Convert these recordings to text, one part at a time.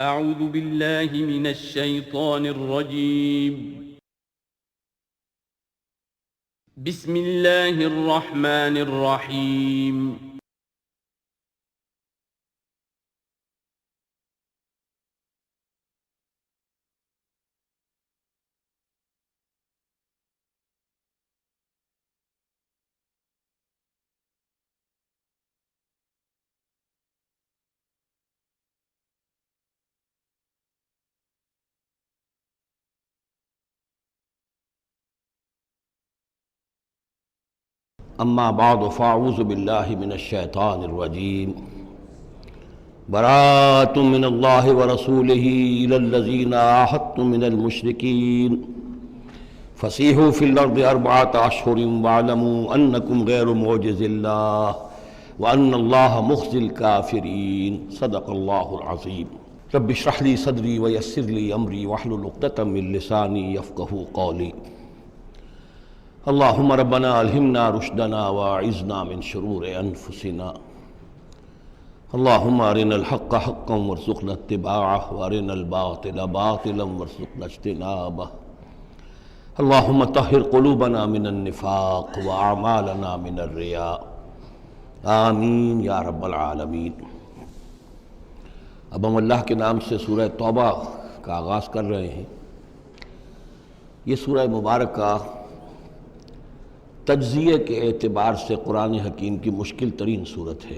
اعوذ باللہ من الشیطان الرجیم بسم اللہ الرحمن الرحیم اما بعد فاعوذ باللہ من الشیطان الرجیم براءۃ من اللہ ورسولہ الی الذین عاہدتم من المشرکین فسیحوا فی الارض اربعۃ اشہر واعلموا انکم غیر معجز اللہ وان اللہ مخزی الکافرین صدق اللہ العظیم رب اشرح لی صدری ویسر لی امری واحلل عقدۃ من لسانی یفقہوا قولی اللہم ربنا الہمنا رشدنا واعذنا من شرور انفسنا اللہم ارنا الحق حقا وارزقنا اتباعہ وارنا الباطل باطلا وارزقنا اجتنابہ اللہم طہر قلوبنا من النفاق واعمالنا من الرياء آمین یا رب العالمین۔ اب ہم اللہ کے نام سے سورہ توبہ کا آغاز کر رہے ہیں۔ یہ سورہ مبارکہ تجزیے کے اعتبار سے قرآن حکیم کی مشکل ترین صورت ہے۔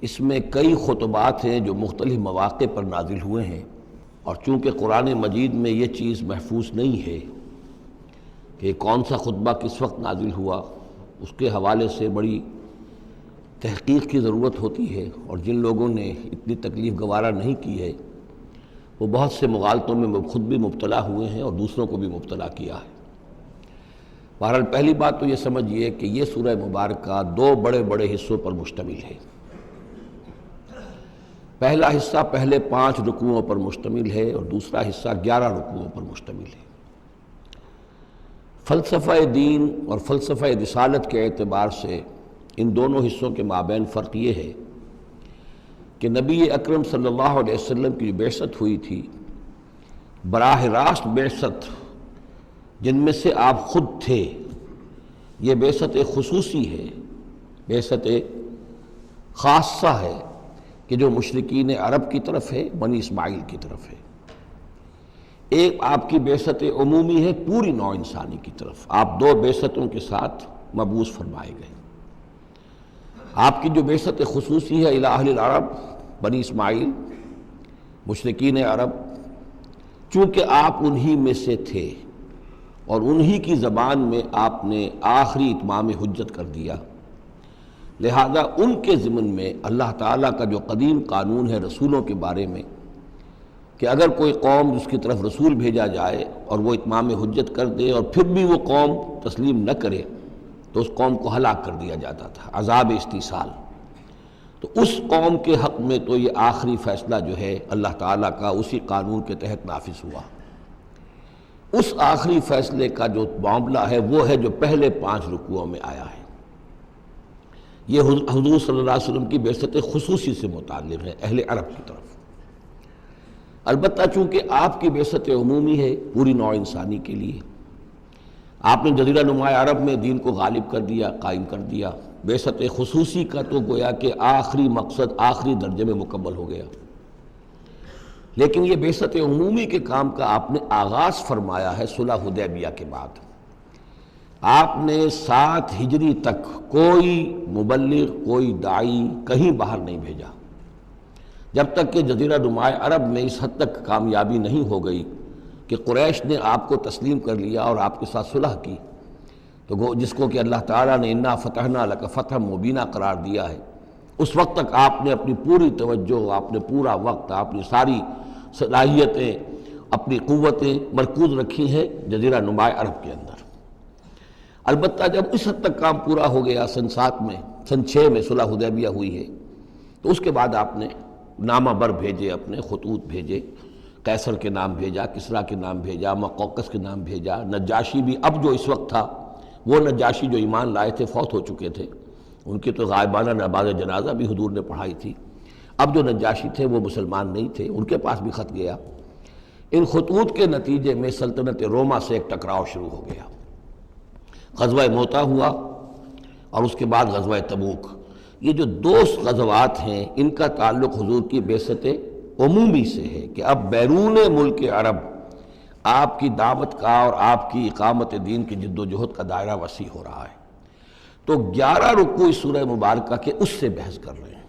اس میں کئی خطبات ہیں جو مختلف مواقع پر نازل ہوئے ہیں، اور چونکہ قرآن مجید میں یہ چیز محفوظ نہیں ہے کہ کون سا خطبہ کس وقت نازل ہوا، اس کے حوالے سے بڑی تحقیق کی ضرورت ہوتی ہے، اور جن لوگوں نے اتنی تکلیف گوارا نہیں کی ہے وہ بہت سے مغالطوں میں خود بھی مبتلا ہوئے ہیں اور دوسروں کو بھی مبتلا کیا ہے۔ بہرحال پہلی بات تو یہ سمجھیے کہ یہ سورہ مبارکہ دو بڑے بڑے حصوں پر مشتمل ہے۔ پہلا حصہ پہلے 5 رکوعوں پر مشتمل ہے اور دوسرا حصہ 11 رکوعوں پر مشتمل ہے۔ فلسفہ دین اور فلسفہ رسالت کے اعتبار سے ان دونوں حصوں کے مابین فرق یہ ہے کہ نبی اکرم صلی اللہ علیہ وسلم کی بعثت ہوئی تھی، براہ راست بعثت جن میں سے آپ خود تھے، یہ بعثت خصوصی ہے، بعثت خاصہ ہے کہ جو مشرکین عرب کی طرف ہے، بنی اسماعیل کی طرف ہے۔ ایک آپ کی بعثت عمومی ہے پوری نوع انسانی کی طرف، آپ 2 بعثتوں کے ساتھ مبعوث فرمائے گئے۔ آپ کی جو بعثت خصوصی ہے الی اہل العرب، بنی اسماعیل، مشرکین عرب، چونکہ آپ انہی میں سے تھے اور انہی کی زبان میں آپ نے آخری اتمام حجت کر دیا، لہذا ان کے ضمن میں اللہ تعالیٰ کا جو قدیم قانون ہے رسولوں کے بارے میں کہ اگر کوئی قوم جس کی طرف رسول بھیجا جائے اور وہ اتمام حجت کر دے اور پھر بھی وہ قوم تسلیم نہ کرے تو اس قوم کو ہلاک کر دیا جاتا تھا، عذاب استیصال۔ تو اس قوم کے حق میں تو یہ آخری فیصلہ جو ہے اللہ تعالیٰ کا اسی قانون کے تحت نافذ ہوا۔ اس آخری فیصلے کا جو معاملہ ہے وہ ہے جو پہلے 5 رکوعوں میں آیا ہے۔ یہ حضور صلی اللہ علیہ وسلم کی بعثت خصوصی سے متعلق ہے، اہل عرب کی طرف۔ البتہ چونکہ آپ کی بعثت عمومی ہے پوری نوع انسانی کے لیے، آپ نے جزیرہ نما عرب میں دین کو غالب کر دیا، قائم کر دیا۔ بعثت خصوصی کا تو گویا کہ آخری مقصد آخری درجے میں مکمل ہو گیا، لیکن یہ بعثت عمومی کے کام کا آپ نے آغاز فرمایا ہے صلح حدیبیہ کے بعد۔ آپ نے 7 ہجری تک کوئی مبلغ، کوئی داعی کہیں باہر نہیں بھیجا، جب تک کہ جزیرہ نما عرب میں اس حد تک کامیابی نہیں ہو گئی کہ قریش نے آپ کو تسلیم کر لیا اور آپ کے ساتھ صلح کی، تو جس کو کہ اللہ تعالیٰ نے انا فتحنا لک فتحا مبینا قرار دیا ہے، اس وقت تک آپ نے اپنی پوری توجہ، آپ نے پورا وقت، اپنی ساری صلاحیتیں، اپنی قوتیں مرکوز رکھی ہیں جزیرہ نما عرب کے اندر۔ البتہ جب اس حد تک کام پورا ہو گیا سن 7 میں، سن 6 میں صلح حدیبیہ ہوئی ہے، تو اس کے بعد آپ نے نامہ بر بھیجے، اپنے خطوط بھیجے، قیصر کے نام بھیجا، کسریٰ کے نام بھیجا، مقوقس کے نام بھیجا، نجاشی بھی اب جو اس وقت تھا، وہ نجاشی جو ایمان لائے تھے فوت ہو چکے تھے، ان کی تو غائبانہ نماز جنازہ بھی حضور نے پڑھائی تھی۔ اب جو نجاشی تھے وہ مسلمان نہیں تھے، ان کے پاس بھی خط گیا۔ ان خطوط کے نتیجے میں سلطنت روما سے ایک ٹکراؤ شروع ہو گیا۔ غزوہ موتا ہوا اور اس کے بعد غزوہ تبوک۔ یہ جو دو غزوات ہیں ان کا تعلق حضور کی بعثت عمومی سے ہے کہ اب بیرون ملک عرب آپ کی دعوت کا اور آپ کی اقامت دین کی جد و جہد کا دائرہ وسیع ہو رہا ہے۔ تو 11 رکوع اس سورہ مبارکہ کے اس سے بحث کر رہے ہیں،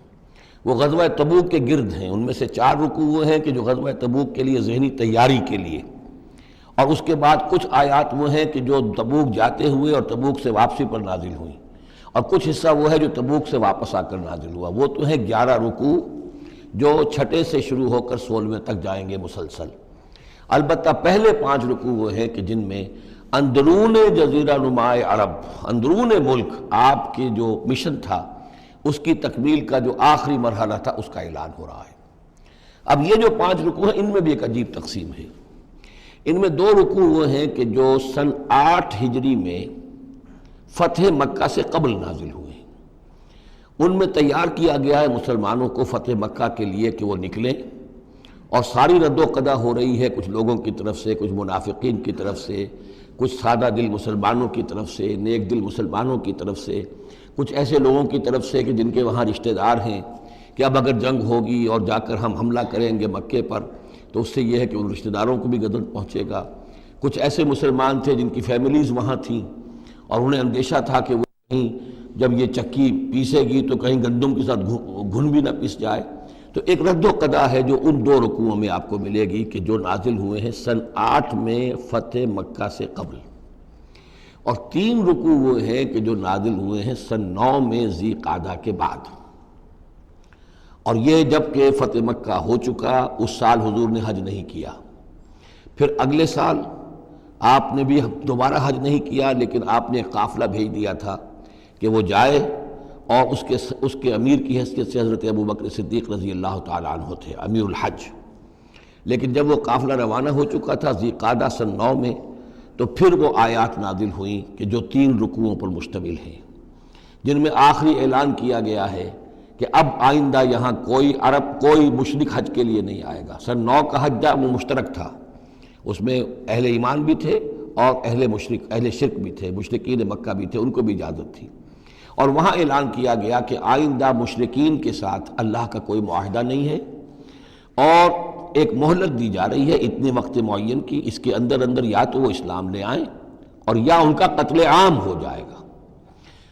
وہ غزوہ تبوک کے گرد ہیں۔ ان میں سے 4 رکوع وہ ہیں کہ جو غزوہ تبوک کے لیے ذہنی تیاری کے لیے، اور اس کے بعد کچھ آیات وہ ہیں کہ جو تبوک جاتے ہوئے اور تبوک سے واپسی پر نازل ہوئیں، اور کچھ حصہ وہ ہے جو تبوک سے واپس آ کر نازل ہوا۔ وہ تو ہیں 11 رکوع جو 6 سے شروع ہو کر 16 تک جائیں گے مسلسل۔ البتہ پہلے 5 رکوع وہ ہیں کہ جن میں اندرون جزیرہ نما عرب، اندرون ملک آپ کے جو مشن تھا اس کی تکمیل کا جو آخری مرحلہ تھا اس کا اعلان ہو رہا ہے۔ اب یہ جو 5 رکوع ہیں ان میں بھی ایک عجیب تقسیم ہے۔ ان میں 2 رکوع وہ ہیں کہ جو سن 8 ہجری میں فتح مکہ سے قبل نازل ہوئے ہیں۔ ان میں تیار کیا گیا ہے مسلمانوں کو فتح مکہ کے لیے کہ وہ نکلیں، اور ساری رد و قدا ہو رہی ہے کچھ لوگوں کی طرف سے، کچھ منافقین کی طرف سے، کچھ سادہ دل مسلمانوں کی طرف سے، نیک دل مسلمانوں کی طرف سے، کچھ ایسے لوگوں کی طرف سے کہ جن کے وہاں رشتہ دار ہیں کہ اب اگر جنگ ہوگی اور جا کر ہم حملہ کریں گے مکے پر تو اس سے یہ ہے کہ ان رشتہ داروں کو بھی غضب پہنچے گا۔ کچھ ایسے مسلمان تھے جن کی فیملیز وہاں تھیں اور انہیں اندیشہ تھا کہ وہ کہیں جب یہ چکی پیسے گی تو کہیں گندم کے ساتھ گھن بھی نہ پیس جائے۔ تو ایک رد و قدا ہے جو ان 2 رکوعوں میں آپ کو ملے گی کہ جو نازل ہوئے ہیں سن 8 میں فتح مکہ سے قبل، اور 3 رکوع وہ ہیں کہ جو نازل ہوئے ہیں سن 9 میں ذی قعدہ کے بعد۔ اور یہ جب کہ فتح مکہ ہو چکا، اس سال حضور نے حج نہیں کیا، پھر اگلے سال آپ نے بھی دوبارہ حج نہیں کیا، لیکن آپ نے ایک قافلہ بھیج دیا تھا کہ وہ جائے، اور اس کے امیر کی حیثیت سے حضرت ابوبکر صدیق رضی اللہ تعالیٰ عنہ تھے امیر الحج۔ لیکن جب وہ قافلہ روانہ ہو چکا تھا ذی قعدہ سن 9 میں، تو پھر وہ آیات نازل ہوئیں کہ جو 3 رکوعوں پر مشتمل ہیں، جن میں آخری اعلان کیا گیا ہے کہ اب آئندہ یہاں کوئی عرب، کوئی مشرک حج کے لیے نہیں آئے گا۔ سن 9 کا حج وہ مشترک تھا، اس میں اہل ایمان بھی تھے اور اہل شرک بھی تھے، مشرکین مکہ بھی تھے، ان کو بھی اجازت تھی۔ اور وہاں اعلان کیا گیا کہ آئندہ مشرکین کے ساتھ اللہ کا کوئی معاہدہ نہیں ہے، اور ایک مہلت دی جا رہی ہے اتنے وقت معین کی، اس کے اندر یا تو وہ اسلام لے آئیں اور یا ان کا قتل عام ہو جائے گا۔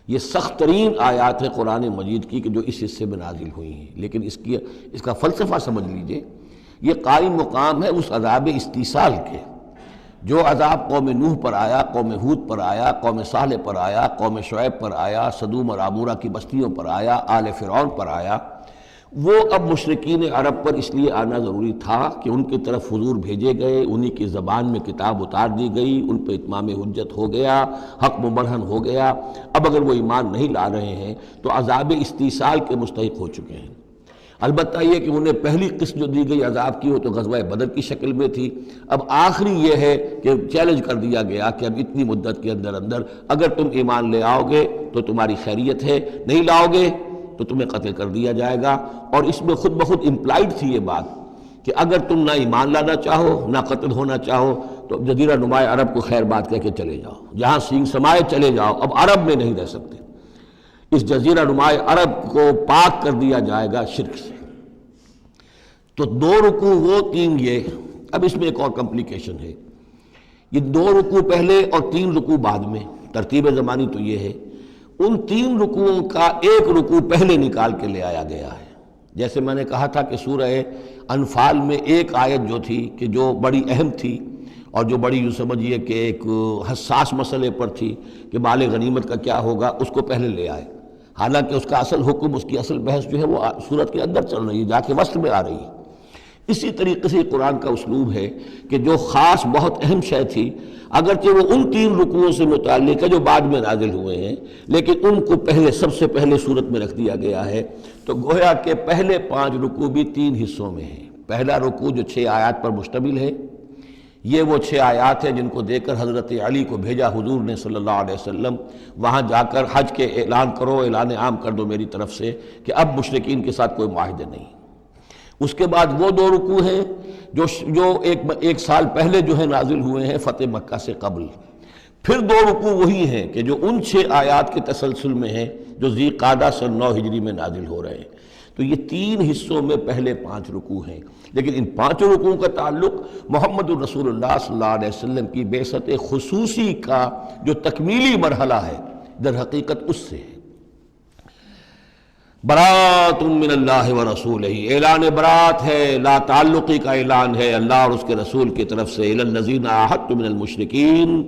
یہ سخت ترین آیات ہے قرآن مجید کی کہ جو اس حصے میں نازل ہوئی ہیں، لیکن اس کا فلسفہ سمجھ لیجئے، یہ قائم مقام ہے اس عذاب استیصال کے جو عذاب قوم نوح پر آیا، قوم ہود پر آیا، قوم صالح پر آیا، قوم شعیب پر آیا، سدوم اور عمورہ کی بستیوں پر آیا، آل فرعون پر آیا۔ وہ اب مشرکین عرب پر اس لیے آنا ضروری تھا کہ ان کی طرف حضور بھیجے گئے، انہی کی زبان میں کتاب اتار دی گئی، ان پہ اتمام حجت ہو گیا، حق مبرہن ہو گیا۔ اب اگر وہ ایمان نہیں لا رہے ہیں تو عذاب استیصال کے مستحق ہو چکے ہیں۔ البتہ یہ کہ انہیں پہلی قسط جو دی گئی عذاب کی وہ تو غزوہ بدر کی شکل میں تھی، اب آخری یہ ہے کہ چیلنج کر دیا گیا کہ اب اتنی مدت کے اندر اگر تم ایمان لے آؤ گے تو تمہاری خیریت ہے، نہیں لاؤ گے تو تمہیں قتل کر دیا جائے گا۔ اور اس میں خود بخود امپلائڈ تھی یہ بات کہ اگر تم نہ ایمان لانا چاہو نہ قتل ہونا چاہو تو جزیرہ نما عرب کو خیر بات کہہ کے چلے جاؤ، جہاں سینگ سمائے چلے جاؤ، اب عرب میں نہیں رہ سکتے۔ اس جزیرہ نما عرب کو پاک کر دیا جائے گا شرک سے۔ تو 2 رکوع وہ 3 یہ، اب اس میں ایک اور کمپلیکیشن ہے، یہ 2 رکوع پہلے اور 3 رکوع بعد میں، ترتیب زمانی تو یہ ہے، ان 3 رکوعوں کا ایک رکوع پہلے نکال کے لے آیا گیا ہے۔ جیسے میں نے کہا تھا کہ سورہ انفال میں ایک آیت جو تھی کہ جو بڑی اہم تھی اور جو بڑی یوں سمجھیے کہ ایک حساس مسئلے پر تھی کہ مال غنیمت کا کیا ہوگا، اس کو پہلے لے آئے، حالانکہ اس کا اصل حکم، اس کی اصل بحث جو ہے وہ سورت کے اندر چل رہی ہے، جا کے وسط میں آ رہی ہے۔ اسی طریقے سے قرآن کا اسلوب ہے کہ جو خاص بہت اہم شے تھی، اگرچہ وہ ان 3 رکوعوں سے متعلق ہے جو بعد میں نازل ہوئے ہیں، لیکن ان کو پہلے سب سے پہلے صورت میں رکھ دیا گیا ہے۔ تو گویا کہ پہلے 5 رکوع بھی 3 حصوں میں ہیں۔ پہلا رکوع جو 6 آیات پر مشتمل ہے، یہ وہ 6 آیات ہیں جن کو دے کر حضرت علی کو بھیجا حضور نے صلی اللہ علیہ وسلم، وہاں جا کر حج کے اعلان کرو، اعلان عام کر دو میری طرف سے کہ اب مشرکین کے ساتھ کوئی معاہدے نہیں۔ اس کے بعد وہ 2 رکوع ہیں جو ایک سال پہلے جو ہے نازل ہوئے ہیں فتح مکہ سے قبل. پھر 2 رکوع وہی ہیں کہ جو ان 6 آیات کے تسلسل میں ہیں جو ذی قعدہ سن 9 ہجری میں نازل ہو رہے ہیں. تو یہ 3 حصوں میں پہلے 5 رکوع ہیں، لیکن ان 5 رکوعوں کا تعلق محمد الرسول اللہ صلی اللہ علیہ وسلم کی بعثت خصوصی کا جو تکمیلی مرحلہ ہے در حقیقت اس سے ہے. برات من اللہ ورسولہ، اعلان برات ہے، لا تعلقی کا اعلان ہے اللہ اور اس کے رسول کی طرف سے. الی الذین عاہدتم من المشرکین،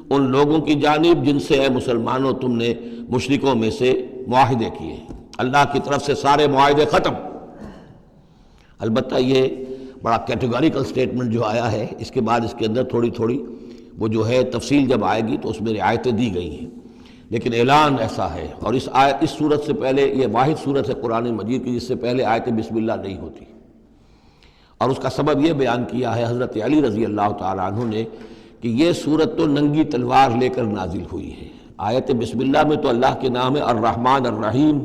ان لوگوں کی جانب جن سے اے مسلمانوں تم نے مشرکوں میں سے معاہدے کیے. اللہ کی طرف سے سارے معاہدے ختم. البتہ یہ بڑا کیٹیگوریکل سٹیٹمنٹ جو آیا ہے، اس کے بعد اس کے اندر تھوڑی تھوڑی وہ جو ہے تفصیل جب آئے گی تو اس میں رعایتیں دی گئی ہیں، لیکن اعلان ایسا ہے. اور اس صورت سے پہلے یہ واحد صورت ہے قرآن مجید کی جس سے پہلے آیت بسم اللہ نہیں ہوتی، اور اس کا سبب یہ بیان کیا ہے حضرت علی رضی اللہ تعالیٰ عنہ نے کہ یہ صورت تو ننگی تلوار لے کر نازل ہوئی ہے. آیت بسم اللہ میں تو اللہ کے نام ہے الرحمن الرحیم،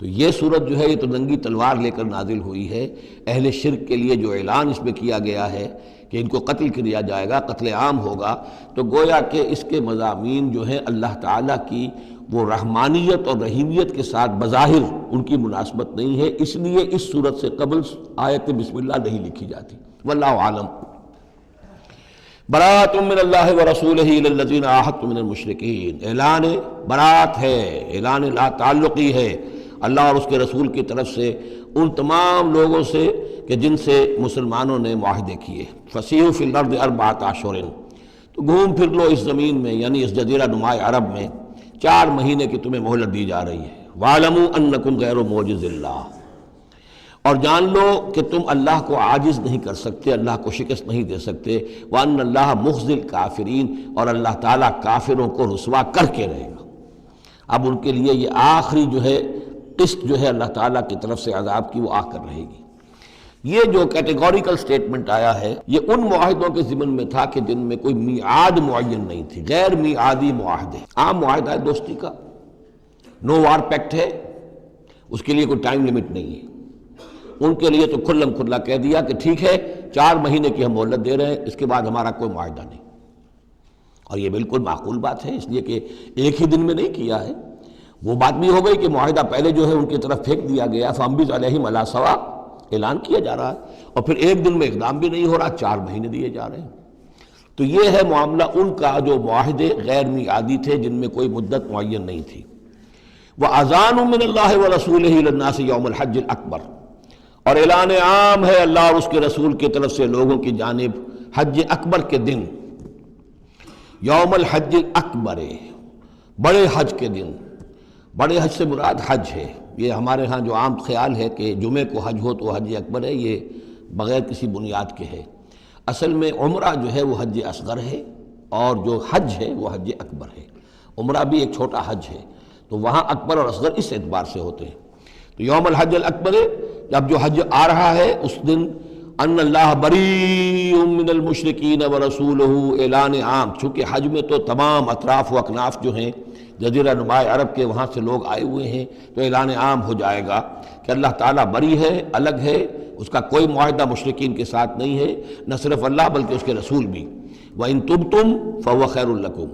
تو یہ صورت جو ہے یہ تو ننگی تلوار لے کر نازل ہوئی ہے. اہل شرک کے لیے جو اعلان اس میں کیا گیا ہے کہ ان کو قتل کیا جائے گا، قتل عام ہوگا، تو گویا کہ اس کے مضامین جو ہیں اللہ تعالیٰ کی وہ رحمانیت اور رحیمیت کے ساتھ بظاہر ان کی مناسبت نہیں ہے، اس لیے اس صورت سے قبل آیت بسم اللہ نہیں لکھی جاتی. واللہ عالم. برات من اللہ ورسولہ الی الذین عاہدتم من المشرکین، اعلان برات ہے، اعلان لا تعلقی ہے اللہ اور اس کے رسول کی طرف سے ان تمام لوگوں سے کہ جن سے مسلمانوں نے معاہدے کیے. فسیحوا فی الارض 4 اشہر، تو گھوم پھر لو اس زمین میں یعنی اس جزیرہ نماء عرب میں 4 مہینے کی تمہیں مہلت دی جا رہی ہے. وَاعْلَمُوا أَنَّكُمْ غَيْرُ مُعْجِزِ اللَّهِ، اور جان لو کہ تم اللہ کو عاجز نہیں کر سکتے، اللہ کو شکست نہیں دے سکتے. وَأَنَّ اللَّهَ مُخْزِي الْكَافِرِينَ، اور اللہ تعالیٰ کافروں کو رسوا کر کے رہے گا. اب ان کے لیے یہ آخری جو ہے قسط جو ہے اللہ تعالیٰ کی طرف سے عذاب کی وہ آ کر رہے گی. یہ جو کیٹیگوریکل سٹیٹمنٹ آیا ہے یہ ان معاہدوں کے ضمن میں تھا کہ جن میں کوئی میعاد معین نہیں تھی، غیر میعادی معاہدے. عام معاہدہ ہے دوستی کا، نو وار پیکٹ ہے، اس کے لیے کوئی ٹائم لمٹ نہیں ہے. ان کے لیے تو کھلم کھلا کہہ دیا کہ ٹھیک ہے 4 مہینے کی ہم مہلت دے رہے ہیں، اس کے بعد ہمارا کوئی معاہدہ نہیں. اور یہ بالکل معقول بات ہے، اس لیے کہ ایک ہی دن میں نہیں کیا ہے. وہ بات بھی ہو گئی کہ معاہدہ پہلے جو ہے ان کی طرف پھینک دیا گیا، فَأَنبِذْ عَلَيْهِمْ عَلَىٰ سَوَاءٍ اعلان کیا جا رہا ہے، اور پھر ایک دن میں اقدام بھی نہیں ہو رہا، 4 مہینے دیے جا رہے ہیں. تو یہ ہے معاملہ ان کا جو معاہدے غیر میعادی تھے جن میں کوئی مدت معین نہیں تھی. وَأَذَانٌ مِّنَ اللَّهِ وَرَسُولِهِ إِلَى النَّاسِ يَوْمَ الْحَجِّ الْأَكْبَرِ، اور اعلان عام ہے اللہ اور اس کے رسول کی طرف سے لوگوں کی جانب حج اکبر کے دن. یوم الحج الاکبر، بڑے حج کے دن. بڑے حج سے مراد حج ہے. یہ ہمارے ہاں جو عام خیال ہے کہ جمعے کو حج ہو تو حج اکبر ہے، یہ بغیر کسی بنیاد کے ہے. اصل میں عمرہ جو ہے وہ حج اصغر ہے، اور جو حج ہے وہ حج اکبر ہے. عمرہ بھی ایک چھوٹا حج ہے، تو وہاں اکبر اور اصغر اس اعتبار سے ہوتے ہیں. تو یوم الحج الاکبر، جب جو حج آ رہا ہے اس دن ان اللہ بریء من المشرکین ورسولہ، اعلان عام. چونکہ حج میں تو تمام اطراف و اکناف جو ہیں جزیرہ نماء عرب کے وہاں سے لوگ آئے ہوئے ہیں، تو اعلان عام ہو جائے گا کہ اللہ تعالیٰ بری ہے، الگ ہے، اس کا کوئی معاہدہ مشرکین کے ساتھ نہیں ہے، نہ صرف اللہ بلکہ اس کے رسول بھی. وَإِن تُبْتُمْ فَهُوَ خَيْرٌ لَكُمْ،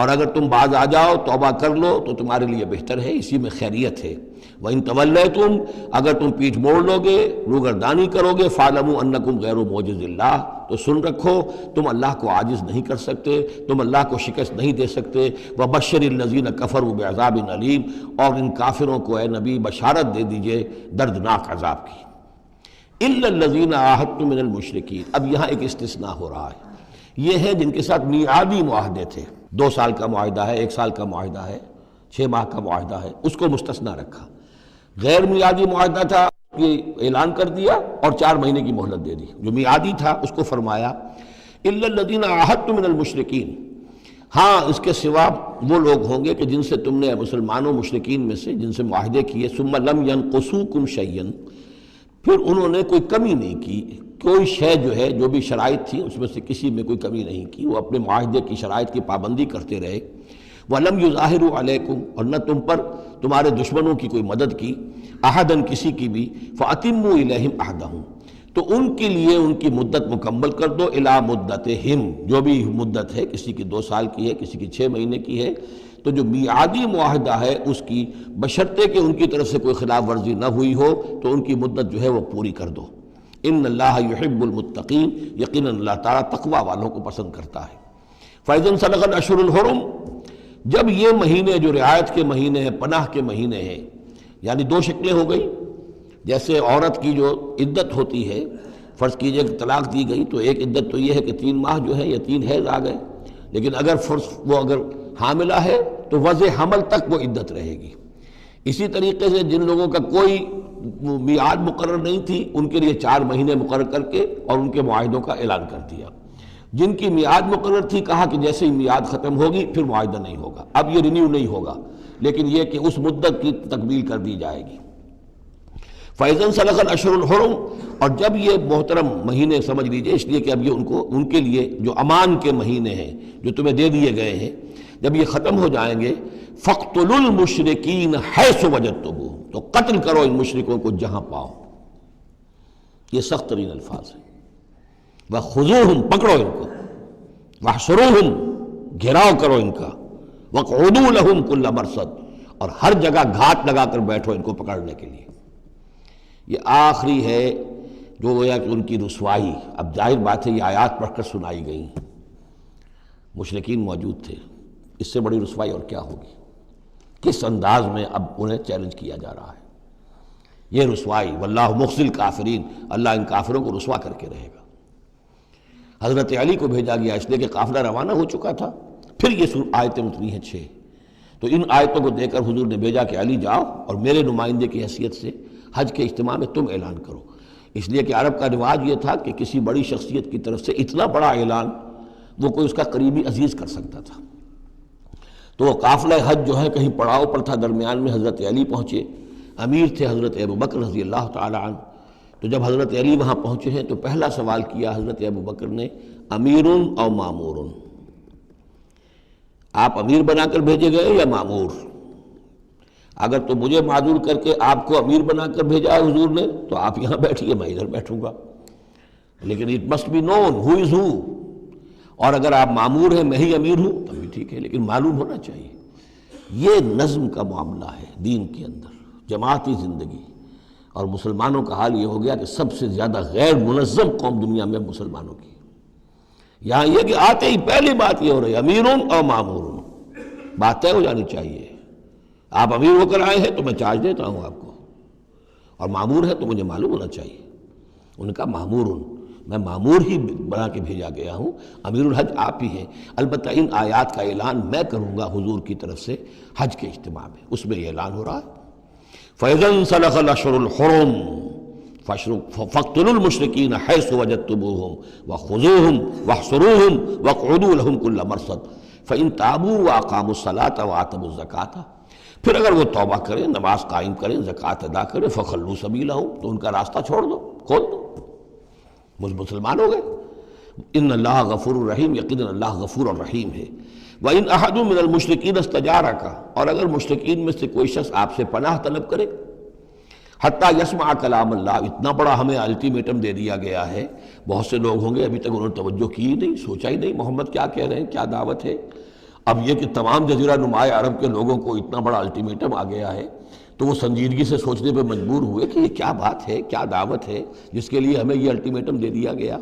اور اگر تم باز آ جاؤ، توبہ کر لو تو تمہارے لیے بہتر ہے، اسی میں خیریت ہے. وَإِن تَوَلَّيْتُمْ، اگر تم پیٹھ موڑ لو گے، روگردانی کرو گے، فَاعْلَمُوا أَنَّكُمْ غَيْرُ مُعْجِزِ اللَّهِ، تو سن رکھو تم اللہ کو عاجز نہیں کر سکتے، تم اللہ کو شکست نہیں دے سکتے. وَبَشِّرِ الَّذِينَ كَفَرُوا بِعَذَابٍ أَلِيمٍ، اور ان کافروں کو اے نبی بشارت دے دیجئے دردناک عذاب کی. إِلَّا الَّذِينَ عَاهَدتُّم مِّنَ الْمُشْرِكِينَ، اب یہاں ایک استثناء ہو رہا ہے. یہ ہیں جن کے ساتھ میعادی معاہدے تھے، 2 سال کا معاہدہ ہے، 1 سال کا معاہدہ ہے، 6 ماہ کا معاہدہ ہے، اس کو مستثنیٰ رکھا. غیر میعادی معاہدہ تھا، یہ اعلان کر دیا اور 4 مہینے کی مہلت دے دی. جو میعادی تھا اس کو فرمایا إِلَّا الَّذِينَ عَاهَدتُّم مِّنَ الْمُشْرِكِينَ، ہاں اس کے سوا وہ لوگ ہوں گے کہ جن سے تم نے مسلمانوں مشرکین میں سے جن سے معاہدے کیے، ثُمَّ لَمْ يَنْقُصُوكُمْ شَيْئًا، پھر انہوں نے کوئی کمی نہیں کی، کوئی شے جو ہے جو بھی شرائط تھی اس میں سے کسی میں کوئی کمی نہیں کی، وہ اپنے معاہدے کی شرائط کی پابندی کرتے رہے. وَلَمْ يُظَاهِرُوا عَلَيْكُمْ، اور نہ تم پر تمہارے دشمنوں کی کوئی مدد کی، احدن کسی کی بھی، فَأَتِمُّوا إِلَيْهِمْ عَهْدَهُمْ، تو ان کے لیے ان کی مدت مکمل کر دو، اِلَى مُدَّتِهِمْ، جو بھی مدت ہے، کسی کی 2 سال کی ہے، کسی کی 6 مہینے کی ہے، تو جو میعادی معاہدہ ہے اس کی بشرطے کہ ان کی طرف سے کوئی خلاف ورزی نہ ہوئی ہو تو ان کی مدت جو ہے وہ پوری کر دو۔ ان اللہ یحب المتقین، یقیناً اللہ تعالیٰ تقوی والوں کو پسند کرتا ہے۔ فَإِذَا انسَلَخَ الْأَشْهُرُ الْحُرُمُ، جب یہ مہینے جو رعایت کے مہینے ہیں، پناہ کے مہینے ہیں، یعنی 2 شکلیں ہو گئی، جیسے عورت کی جو عدت ہوتی ہے، فرض کیجئے کہ طلاق دی گئی تو ایک عدت تو یہ ہے کہ 3 ماہ جو ہے یا 3 حیض آ گئے، لیکن اگر حاملہ ہے تو وضع حمل تک وہ عدت رہے گی۔ اسی طریقے سے جن لوگوں کا کوئی میعاد مقرر نہیں تھی ان کے لیے 4 مہینے مقرر کر کے اور ان کے معاہدوں کا اعلان کر دیا۔ جن کی میعاد مقرر تھی کہا کہ جیسے ہی میعاد ختم ہوگی پھر معاہدہ نہیں ہوگا، اب یہ رینیو نہیں ہوگا، لیکن یہ کہ اس مدت کی تکمیل کر دی جائے گی۔ فَإِذَا انسَلَخَ الْأَشْهُرُ الْحُرُمُ، اور جب یہ محترم مہینے سمجھ لیجئے، اس لیے کہ اب یہ ان کے لیے جو امان کے مہینے ہیں جو تمہیں دے دیے گئے ہیں، جب یہ ختم ہو جائیں گے، فَاقْتُلُوا الْمُشْرِكِينَ حَيْثُ وَجَدتُّمُوهُمْ، تو قتل کرو ان مشرکوں کو جہاں پاؤ۔ یہ سخت ترین الفاظ ہیں۔ وَخُذُوهُمْ، پکڑو ان کو، وَاحْصُرُوهُمْ، گھیراؤ کرو ان کا، وَاقْعُدُوا لَهُمْ كُلَّ مَرْصَدٍ، اور ہر جگہ گھات لگا کر بیٹھو ان کو پکڑنے کے لیے۔ یہ آخری ہے جو گویا کہ ان کی رسوائی، اب ظاہر بات ہے یہ آیات پڑھ کر سنائی گئی، مشرکین موجود تھے، اس سے بڑی رسوائی اور کیا ہوگی؟ کس انداز میں اب انہیں چیلنج کیا جا رہا ہے؟ یہ رسوائی، واللہ مخزی الکافرین، اللہ ان کافروں کو رسوا کر کے رہے گا۔ حضرت علی کو بھیجا گیا اس لیے کہ قافلہ روانہ ہو چکا تھا، پھر یہ آیتیں اتری ہیں 6، تو ان آیتوں کو دے کر حضور نے بھیجا کہ علی جاؤ اور میرے نمائندے کی حیثیت سے حج کے اجتماع میں تم اعلان کرو، اس لیے کہ عرب کا رواج یہ تھا کہ کسی بڑی شخصیت کی طرف سے اتنا بڑا اعلان وہ کوئی اس کا قریبی عزیز کر سکتا تھا۔ تو وہ قافلہ حج جو ہے کہیں پڑاؤ پر تھا، درمیان میں حضرت علی پہنچے، امیر تھے حضرت ابوبکر رضی اللہ تعالی عنہ۔ تو جب حضرت علی وہاں پہنچے ہیں تو پہلا سوال کیا حضرت ابوبکر نے، امیر او مامور، آپ امیر بنا کر بھیجے گئے یا مامور؟ اگر تو مجھے معذور کر کے آپ کو امیر بنا کر بھیجا ہے حضور نے تو آپ یہاں بیٹھیے، میں ادھر بیٹھوں گا، لیکن اٹ مسٹ بی نون ہو از ہو، اور اگر آپ مامور ہیں میں ہی امیر ہوں تب بھی ٹھیک ہے، لیکن معلوم ہونا چاہیے۔ یہ نظم کا معاملہ ہے دین کے اندر، جماعتی زندگی، اور مسلمانوں کا حال یہ ہو گیا کہ سب سے زیادہ غیر منظم قوم دنیا میں مسلمانوں کی۔ یہاں یہ کہ آتے ہی پہلی بات یہ ہو رہی ہے امیرون اور مامورون، بات طے ہو جانی چاہیے، آپ امیر ہو کر آئے ہیں تو میں چارج دیتا ہوں آپ کو، اور مامور ہے تو مجھے معلوم ہونا چاہیے۔ ان کا مامورون، میں مامور ہی بنا کے بھیجا گیا ہوں، امیر الحج آپ ہی ہیں، البتہ ان آیات کا اعلان میں کروں گا حضور کی طرف سے حج کے اجتماع میں، اس میں یہ اعلان ہو رہا ہے۔ فَإِذَا انسَلَخَ الْأَشْهُرُ الْحُرُمُ فَاقْتُلُوا الْمُشْرِكِينَ حَيْثُ وَجَدتُّمُوهُمْ وَخُذُوهُمْ وَاحْصُرُوهُمْ وَاقْعُدُوا لَهُمْ كُلَّ مَرْصَدٍ فَإِن تَابُوا وَأَقَامُوا الصَّلَاةَ وَآتَوُا الزَّكَاةَ، پھر اگر وہ توبہ کریں، نماز قائم کریں، زکوٰۃ ادا کریں، فَخَلُّوا سَبِيلَهُمْ، تو ان کا راستہ چھوڑ دو، کھول دو، مسلمان ہو گئے۔ ان اللہ غفور الرحیم، یقیناً اللہ غفور الرحیم ہے۔ وَإِنْ أَحَدٌ مِّنَ الْمُشْرِكِينَ اسْتَجَارَكَ، اور اگر مشرکین میں سے کوئی شخص آپ سے پناہ طلب کرے، حتیٰ یسمع کلام اللہ، اتنا بڑا ہمیں الٹیمیٹم دے دیا گیا ہے، بہت سے لوگ ہوں گے ابھی تک انہوں نے توجہ کی ہی نہیں، سوچا ہی نہیں محمد کیا کہہ رہے ہیں، کیا دعوت ہے۔ اب یہ کہ تمام جزیرہ نماء عرب کے لوگوں کو اتنا بڑا الٹیمیٹم آ گیا ہے تو وہ سنجیدگی سے سوچنے پہ مجبور ہوئے کہ یہ کیا بات ہے، کیا دعوت ہے جس کے لیے ہمیں یہ الٹیمیٹم دے دیا گیا۔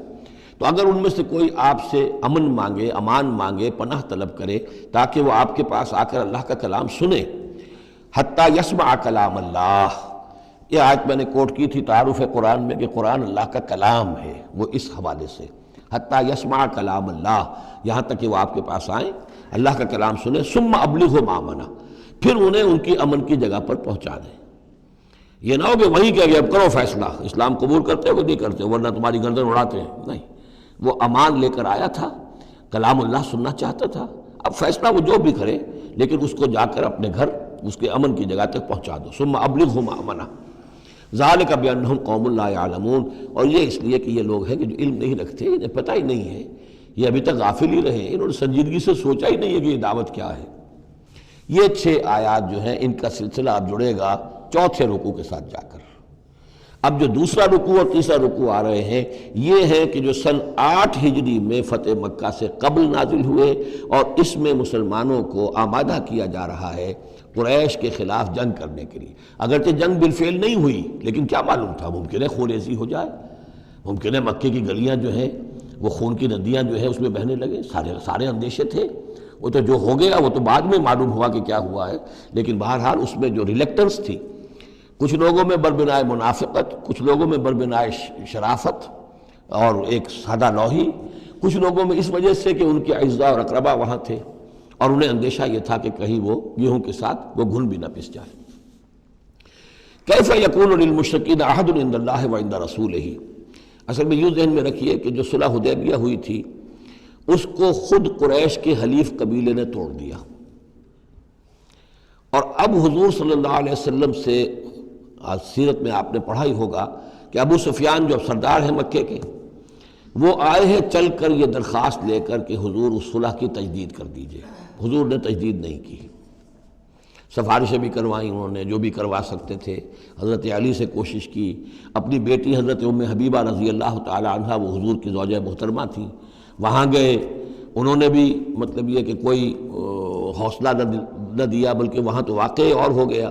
تو اگر ان میں سے کوئی آپ سے امن مانگے، امان مانگے، پناہ طلب کرے تاکہ وہ آپ کے پاس آ کر اللہ کا کلام سنے، حتیٰ یسمع کلام اللہ، یہ آیت میں نے کوٹ کی تھی تعارف قرآن میں کہ قرآن اللہ کا کلام ہے، وہ اس حوالے سے حتیٰ یسمع کلام اللہ، یہاں تک کہ وہ آپ کے پاس آئیں، اللہ کا کلام سنیں، ثم ابلغہ مامنا، پھر انہیں ان کی امن کی جگہ پر پہنچا دیں۔ یہ نہ ہو کہ وہیں کہ اب کرو فیصلہ، اسلام قبول کرتے ہو کہ نہیں کرتے، ورنہ تمہاری گردن اڑاتے ہیں، نہیں، وہ امان لے کر آیا تھا، کلام اللہ سننا چاہتا تھا، اب فیصلہ وہ جو بھی کرے لیکن اس کو جا کر اپنے گھر اس کے امن کی جگہ تک پہنچا دو۔ ثم ابلغہ مامنا ذالک بانہم قوم لا یعلمون، اور یہ اس لیے کہ یہ لوگ ہیں کہ جو علم نہیں رکھتے، انہیں پتہ ہی نہیں ہے، یہ ابھی تک غافل ہی رہے، انہوں نے سنجیدگی سے سوچا ہی نہیں ہے کہ یہ دعوت کیا ہے۔ یہ 6 آیات جو ہیں ان کا سلسلہ اب جڑے گا چوتھے رکوع کے ساتھ جا کر۔ اب جو دوسرا رکوع اور تیسرا رکوع آ رہے ہیں یہ ہے کہ جو سن 8 ہجری میں فتح مکہ سے قبل نازل ہوئے، اور اس میں مسلمانوں کو آمادہ کیا جا رہا ہے قریش کے خلاف جنگ کرنے کے لیے۔ اگرچہ جنگ بالفعل نہیں ہوئی، لیکن کیا معلوم تھا، ممکن ہے خون ریزی ہو جائے، ممکن ہے مکے کی گلیاں جو ہیں وہ خون کی ندیاں جو ہیں اس میں بہنے لگے، سارے اندیشے تھے۔ وہ تو جو ہو گیا وہ تو بعد میں معلوم ہوا کہ کیا ہوا ہے، لیکن بہرحال اس میں جو ریلیکٹنس تھی، کچھ لوگوں میں بربنائے منافقت، کچھ لوگوں میں بربنائے شرافت اور ایک سادہ لوحی، کچھ لوگوں میں اس وجہ سے کہ ان کے اعزاء اور اقربا وہاں تھے اور انہیں اندیشہ یہ تھا کہ کہیں وہ گیہوں کے ساتھ وہ گھن بھی نہ پس جائے۔ کیف یکون للمشرکین عہد عند اللہ وعند رسولہ، اصل میں یوں ذہن میں رکھیے کہ جو صلح حدیبیہ ہوئی تھی اس کو خود قریش کے حلیف قبیلے نے توڑ دیا، اور اب حضور صلی اللہ علیہ وسلم سے سیرت میں آپ نے پڑھا ہی ہوگا کہ ابو سفیان جو سردار ہیں مکے کے، وہ آئے ہیں چل کر یہ درخواست لے کر کہ حضور اس صلح کی تجدید کر دیجئے۔ حضور نے تجدید نہیں کی، سفارشیں بھی کروائیں انہوں نے جو بھی کروا سکتے تھے، حضرت علی سے کوشش کی، اپنی بیٹی حضرت ام حبیبہ رضی اللہ تعالی عنہا وہ حضور کی زوجہ محترمہ تھیں، وہاں گئے، انہوں نے بھی مطلب یہ کہ کوئی حوصلہ نہ دیا، بلکہ وہاں تو واقعی اور ہو گیا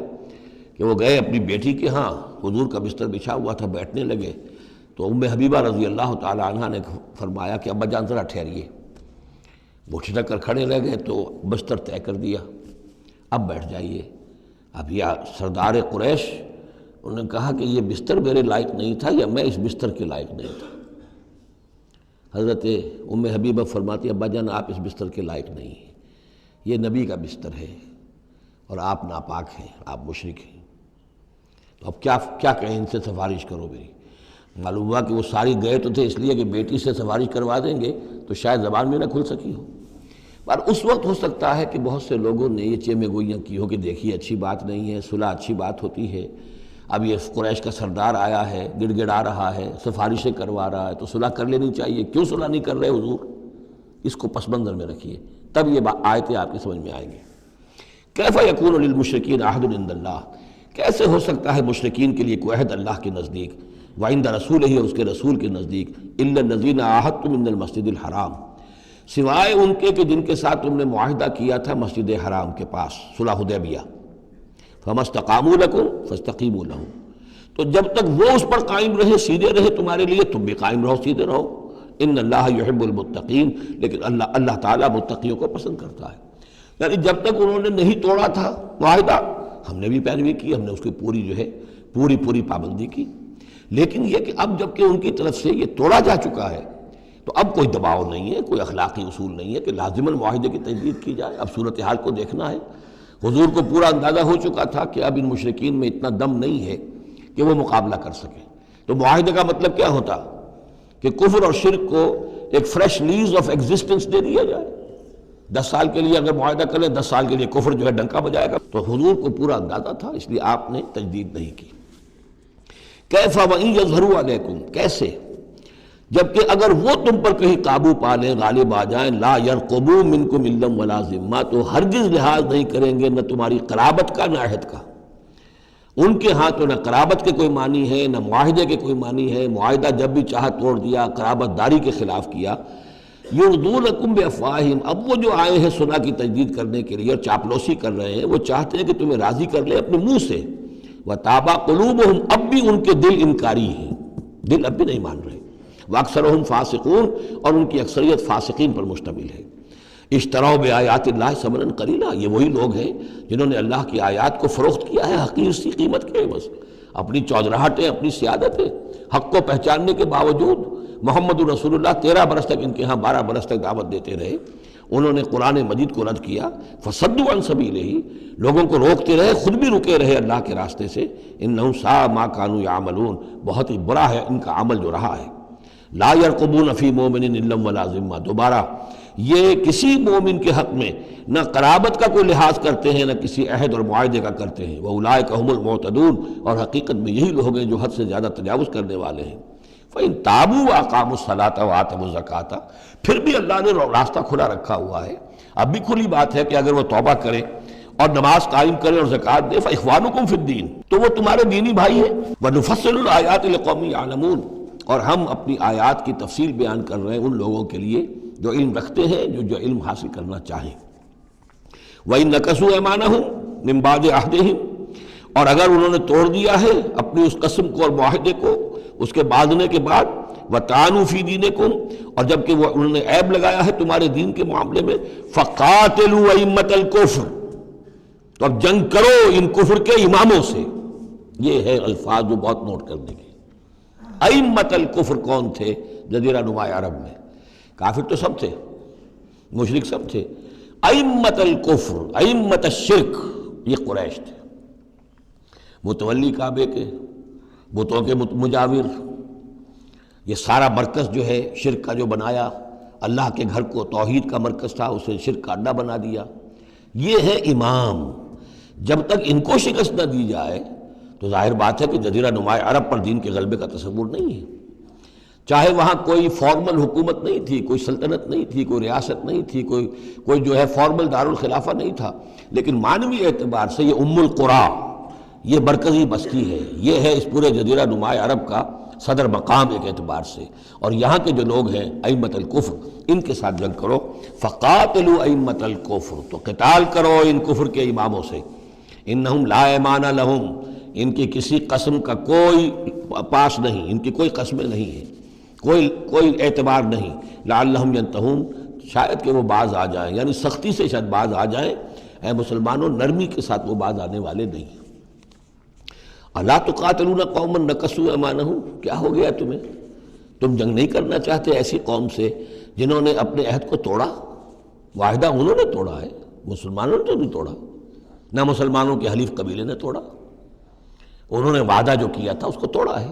کہ وہ گئے اپنی بیٹی کے ہاں، حضور کا بستر بچھا ہوا تھا، بیٹھنے لگے تو ام حبیبہ رضی اللہ تعالی عنہا نے فرمایا کہ ابا جان ذرا ٹھہریے، وہ چھٹک کر کھڑے رہ گئے تو بستر طے کر دیا، اب بیٹھ جائیے۔ اب یہ سردار قریش، انہوں نے کہا کہ یہ بستر میرے لائق نہیں تھا یا میں اس بستر کے لائق نہیں تھا۔ حضرت ام حبیبہ فرماتی ابا جان آپ اس بستر کے لائق نہیں ہیں، یہ نبی کا بستر ہے اور آپ ناپاک ہیں، آپ مشرک ہیں، تو اب کیا کہیں، ان سے سفارش کرو میری۔ معلوم ہوا کہ وہ ساری گئے تو تھے اس لیے کہ بیٹی سے سفارش کروا دیں گے تو شاید زبان میں نہ کھل سکی ہو، پر اس وقت ہو سکتا ہے کہ بہت سے لوگوں نے یہ چیمے گوئیاں کی ہو کہ دیکھیے اچھی بات نہیں ہے، صلح اچھی بات ہوتی ہے، اب یہ قریش کا سردار آیا ہے، گڑ گڑا رہا ہے، سفارشیں کروا رہا ہے، تو صلح کر لینی چاہیے، کیوں صلح نہیں کر رہے حضور؟ اس کو پس منظر میں رکھیے، تب یہ آیتیں آپ کی سمجھ میں آئیں گی۔ کیف یکون للمشرکین عہد عند اللہ، کیسے ہو سکتا ہے مشرکین کے لیے کوئی عہد اللہ کے نزدیک، وعند رسولہ اور اس کے رسول کے نزدیک، الا الذین عاہدتم من المسجد الحرام، سوائے ان کے کہ جن کے ساتھ تم نے معاہدہ کیا تھا مسجد حرام کے پاس، صلح حدیبیہ، فما استقاموا لکم فاستقیموا لہم، تو جب تک وہ اس پر قائم رہے، سیدھے رہے تمہارے لیے، تم بھی قائم رہو، سیدھے رہو، ان اللہ یحب المتقین، لیکن اللہ تعالیٰ متقیوں کو پسند کرتا ہے۔ یعنی جب تک انہوں نے نہیں توڑا تھا معاہدہ، ہم نے بھی پیروی کی، ہم نے اس کی پوری جو ہے پوری پابندی کی، لیکن یہ کہ اب جب کہ ان کی طرف سے یہ توڑا جا چکا ہے تو اب کوئی دباؤ نہیں ہے، کوئی اخلاقی اصول نہیں ہے کہ لازماً معاہدے کی تجدید کی جائے، اب صورتحال کو دیکھنا ہے۔ حضور کو پورا اندازہ ہو چکا تھا کہ اب ان مشرکین میں اتنا دم نہیں ہے کہ وہ مقابلہ کر سکیں، تو معاہدے کا مطلب کیا ہوتا کہ کفر اور شرک کو ایک فریش لیز آف ایگزسٹنس دے دیا جائے، 10 سال کے لیے اگر معاہدہ کریں، 10 سال کے لیے کفر جو ہے ڈنکا بجائے گا، تو حضور کو پورا اندازہ تھا، اس لیے آپ نے تجدید نہیں کی۔ کیف وَإِن يَظْهَرُوا عَلَيْكُمْ، کیسے جبکہ اگر وہ تم پر کہیں قابو پا لیں، غالب آ جائیں، لا يرقبوا منکم الا ولا ذمہ، تو ہرگز لحاظ نہیں کریں گے نہ تمہاری قرابت کا نہ عہد کا۔ ان کے ہاں تو نہ قرابت کے کوئی معنی ہے نہ معاہدے کے کوئی معنی ہے، معاہدہ جب بھی چاہا توڑ دیا، قرابت داری کے خلاف کیا۔ یرضونکم بافواہہم، اب وہ جو آئے ہیں صلح کی تجدید کرنے کے لیے اور چاپلوسی کر رہے ہیں، وہ چاہتے ہیں کہ تمہیں راضی کر لیں اپنے منہ سے، وتابا قلوبہم، اب بھی ان کے دل انکاری ہیں، دل اب بھی نہیں مان رہے، واکثرہم فاسقون، اور ان کی اکثریت فاسقین پر مشتمل ہے۔ اشتروا بآیات اللہ ثمنا قلیلا، یہ وہی لوگ ہیں جنہوں نے اللہ کی آیات کو فروخت کیا ہے حقیر سی قیمت کے عوض، اپنی چودراہٹیں، اپنی سیادتیں، حق کو پہچاننے کے باوجود محمد رسول اللہ 13 برس تک ان کے ہاں 12 برس تک دعوت دیتے رہے، انہوں نے قرآن مجید کو رد کیا، فصدوا عن سبیلہ، لوگوں کو روکتے رہے، خود بھی رکے رہے اللہ کے راستے سے، انہم ساء ما کانوا یعملون، بہت ہی برا ہے ان کا عمل جو رہا ہے۔ لا يرقبون فی مومن الا ولا ذمہ، دوبارہ یہ کسی مومن کے حق میں نہ قرابت کا کوئی لحاظ کرتے ہیں نہ کسی عہد اور معاہدے کا کرتے ہیں، وَأُولَٰئِكَ هُمُ الْمُعْتَدُونَ، اور حقیقت میں یہی لوگ ہیں جو حد سے زیادہ تجاوز کرنے والے ہیں۔ فَإِن تَابُوا وَأَقَامُوا الصَّلَاةَ وَآتَوُا الزَّكَاةَ، پھر بھی اللہ نے راستہ کھلا رکھا ہوا ہے، اب بھی کھلی بات ہے کہ اگر وہ توبہ کریں اور نماز قائم کریں اور زکوٰۃ دیں فاخوانکم فی الدین، تو وہ تمہارے دینی بھائی ہیں۔ ونفصل الآیات لقوم یعلمون، اور ہم اپنی آیات کی تفصیل بیان کر رہے ہیں ان لوگوں کے لیے جو علم رکھتے ہیں، جو علم حاصل کرنا چاہیں۔ وَإِن نَكَثُوا أَيْمَانَهُمْ مِن بَعْدِ عَهْدِهِمْ، اور اگر انہوں نے توڑ دیا ہے اپنی اس قسم کو اور معاہدے کو اس کے باندھنے کے بعد، وَطَعَنُوا فِي دِينِكُمْ، اور جب کہ وہ انہوں نے عیب لگایا ہے تمہارے دین کے معاملے میں، فَقَاتِلُوا أَئِمَّةَ الْكُفْرِ، تو اب جنگ کرو ان کفر کے اماموں سے۔ یہ ہے الفاظ جو بہت نوٹ کرنے کے۔ ائمۃ الکفر کون تھے جزیرہ نما عرب میں؟ کافر تو سب تھے، مشرک سب تھے۔ ائمۃ الکفر، ائمۃ الشرک، یہ قریش تھے، متولی کعبے کے، بتوں کے مجاور، یہ سارا مرکز جو ہے شرک کا جو بنایا، اللہ کے گھر کو توحید کا مرکز تھا اسے شرک کا اڈا بنا دیا۔ یہ ہے امام۔ جب تک ان کو شکست نہ دی جائے تو ظاہر بات ہے کہ جزیرہ نما عرب پر دین کے غلبے کا تصور نہیں ہے۔ چاہے وہاں کوئی فارمل حکومت نہیں تھی، کوئی سلطنت نہیں تھی، کوئی ریاست نہیں تھی، کوئی جو ہے فارمل دارالخلافہ نہیں تھا، لیکن معنوی اعتبار سے یہ ام القریٰ، یہ مرکزی بستی ہے، یہ ہے اس پورے جزیرہ نما عرب کا صدر مقام ایک اعتبار سے۔ اور یہاں کے جو لوگ ہیں ائمۃ الکفر، ان کے ساتھ جنگ کرو۔ فقاتلوا ائمۃ الکفر، تو قتال کرو ان کفر کے اماموں سے۔ انہم لا ایمان لہم، ان کی کسی قسم کا کوئی پاس نہیں، ان کی کوئی قسمیں نہیں ہیں، کوئی اعتبار نہیں۔ لعلہم ینتہون، شاید کہ وہ باز آ جائیں، یعنی سختی سے شاید باز آ جائیں۔ اے مسلمانوں، نرمی کے ساتھ وہ باز آنے والے نہیں ہیں۔ الا تقاتلون قوما نکثوا ایمانہم، کیا ہو گیا تمہیں؟ تم جنگ نہیں کرنا چاہتے ایسی قوم سے جنہوں نے اپنے عہد کو توڑا؟ معاہدہ انہوں نے توڑا ہے، مسلمانوں نے تو نہیں توڑا، نہ مسلمانوں کے حلیف قبیلے نے توڑا، انہوں نے وعدہ جو کیا تھا اس کو توڑا ہے۔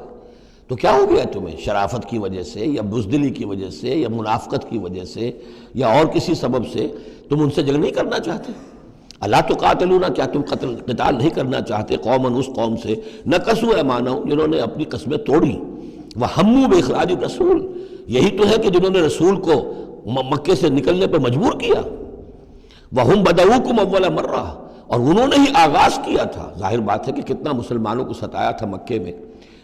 تو کیا ہو گیا تمہیں؟ شرافت کی وجہ سے یا بزدلی کی وجہ سے یا منافقت کی وجہ سے یا اور کسی سبب سے تم ان سے جنگ نہیں کرنا چاہتے؟ الا تقاتلون، کیا تم قتال نہیں کرنا چاہتے قوماً اس قوم سے نکثوا ایمانہم، جنہوں نے اپنی قسمیں توڑی، وہموا باخراج الرسول، یہی تو ہے کہ جنہوں نے رسول کو مکے سے نکلنے پر مجبور کیا، وہم بدؤکم اول مرہ، اور انہوں نے ہی آغاز کیا تھا۔ ظاہر بات ہے کہ کتنا مسلمانوں کو ستایا تھا مکے میں،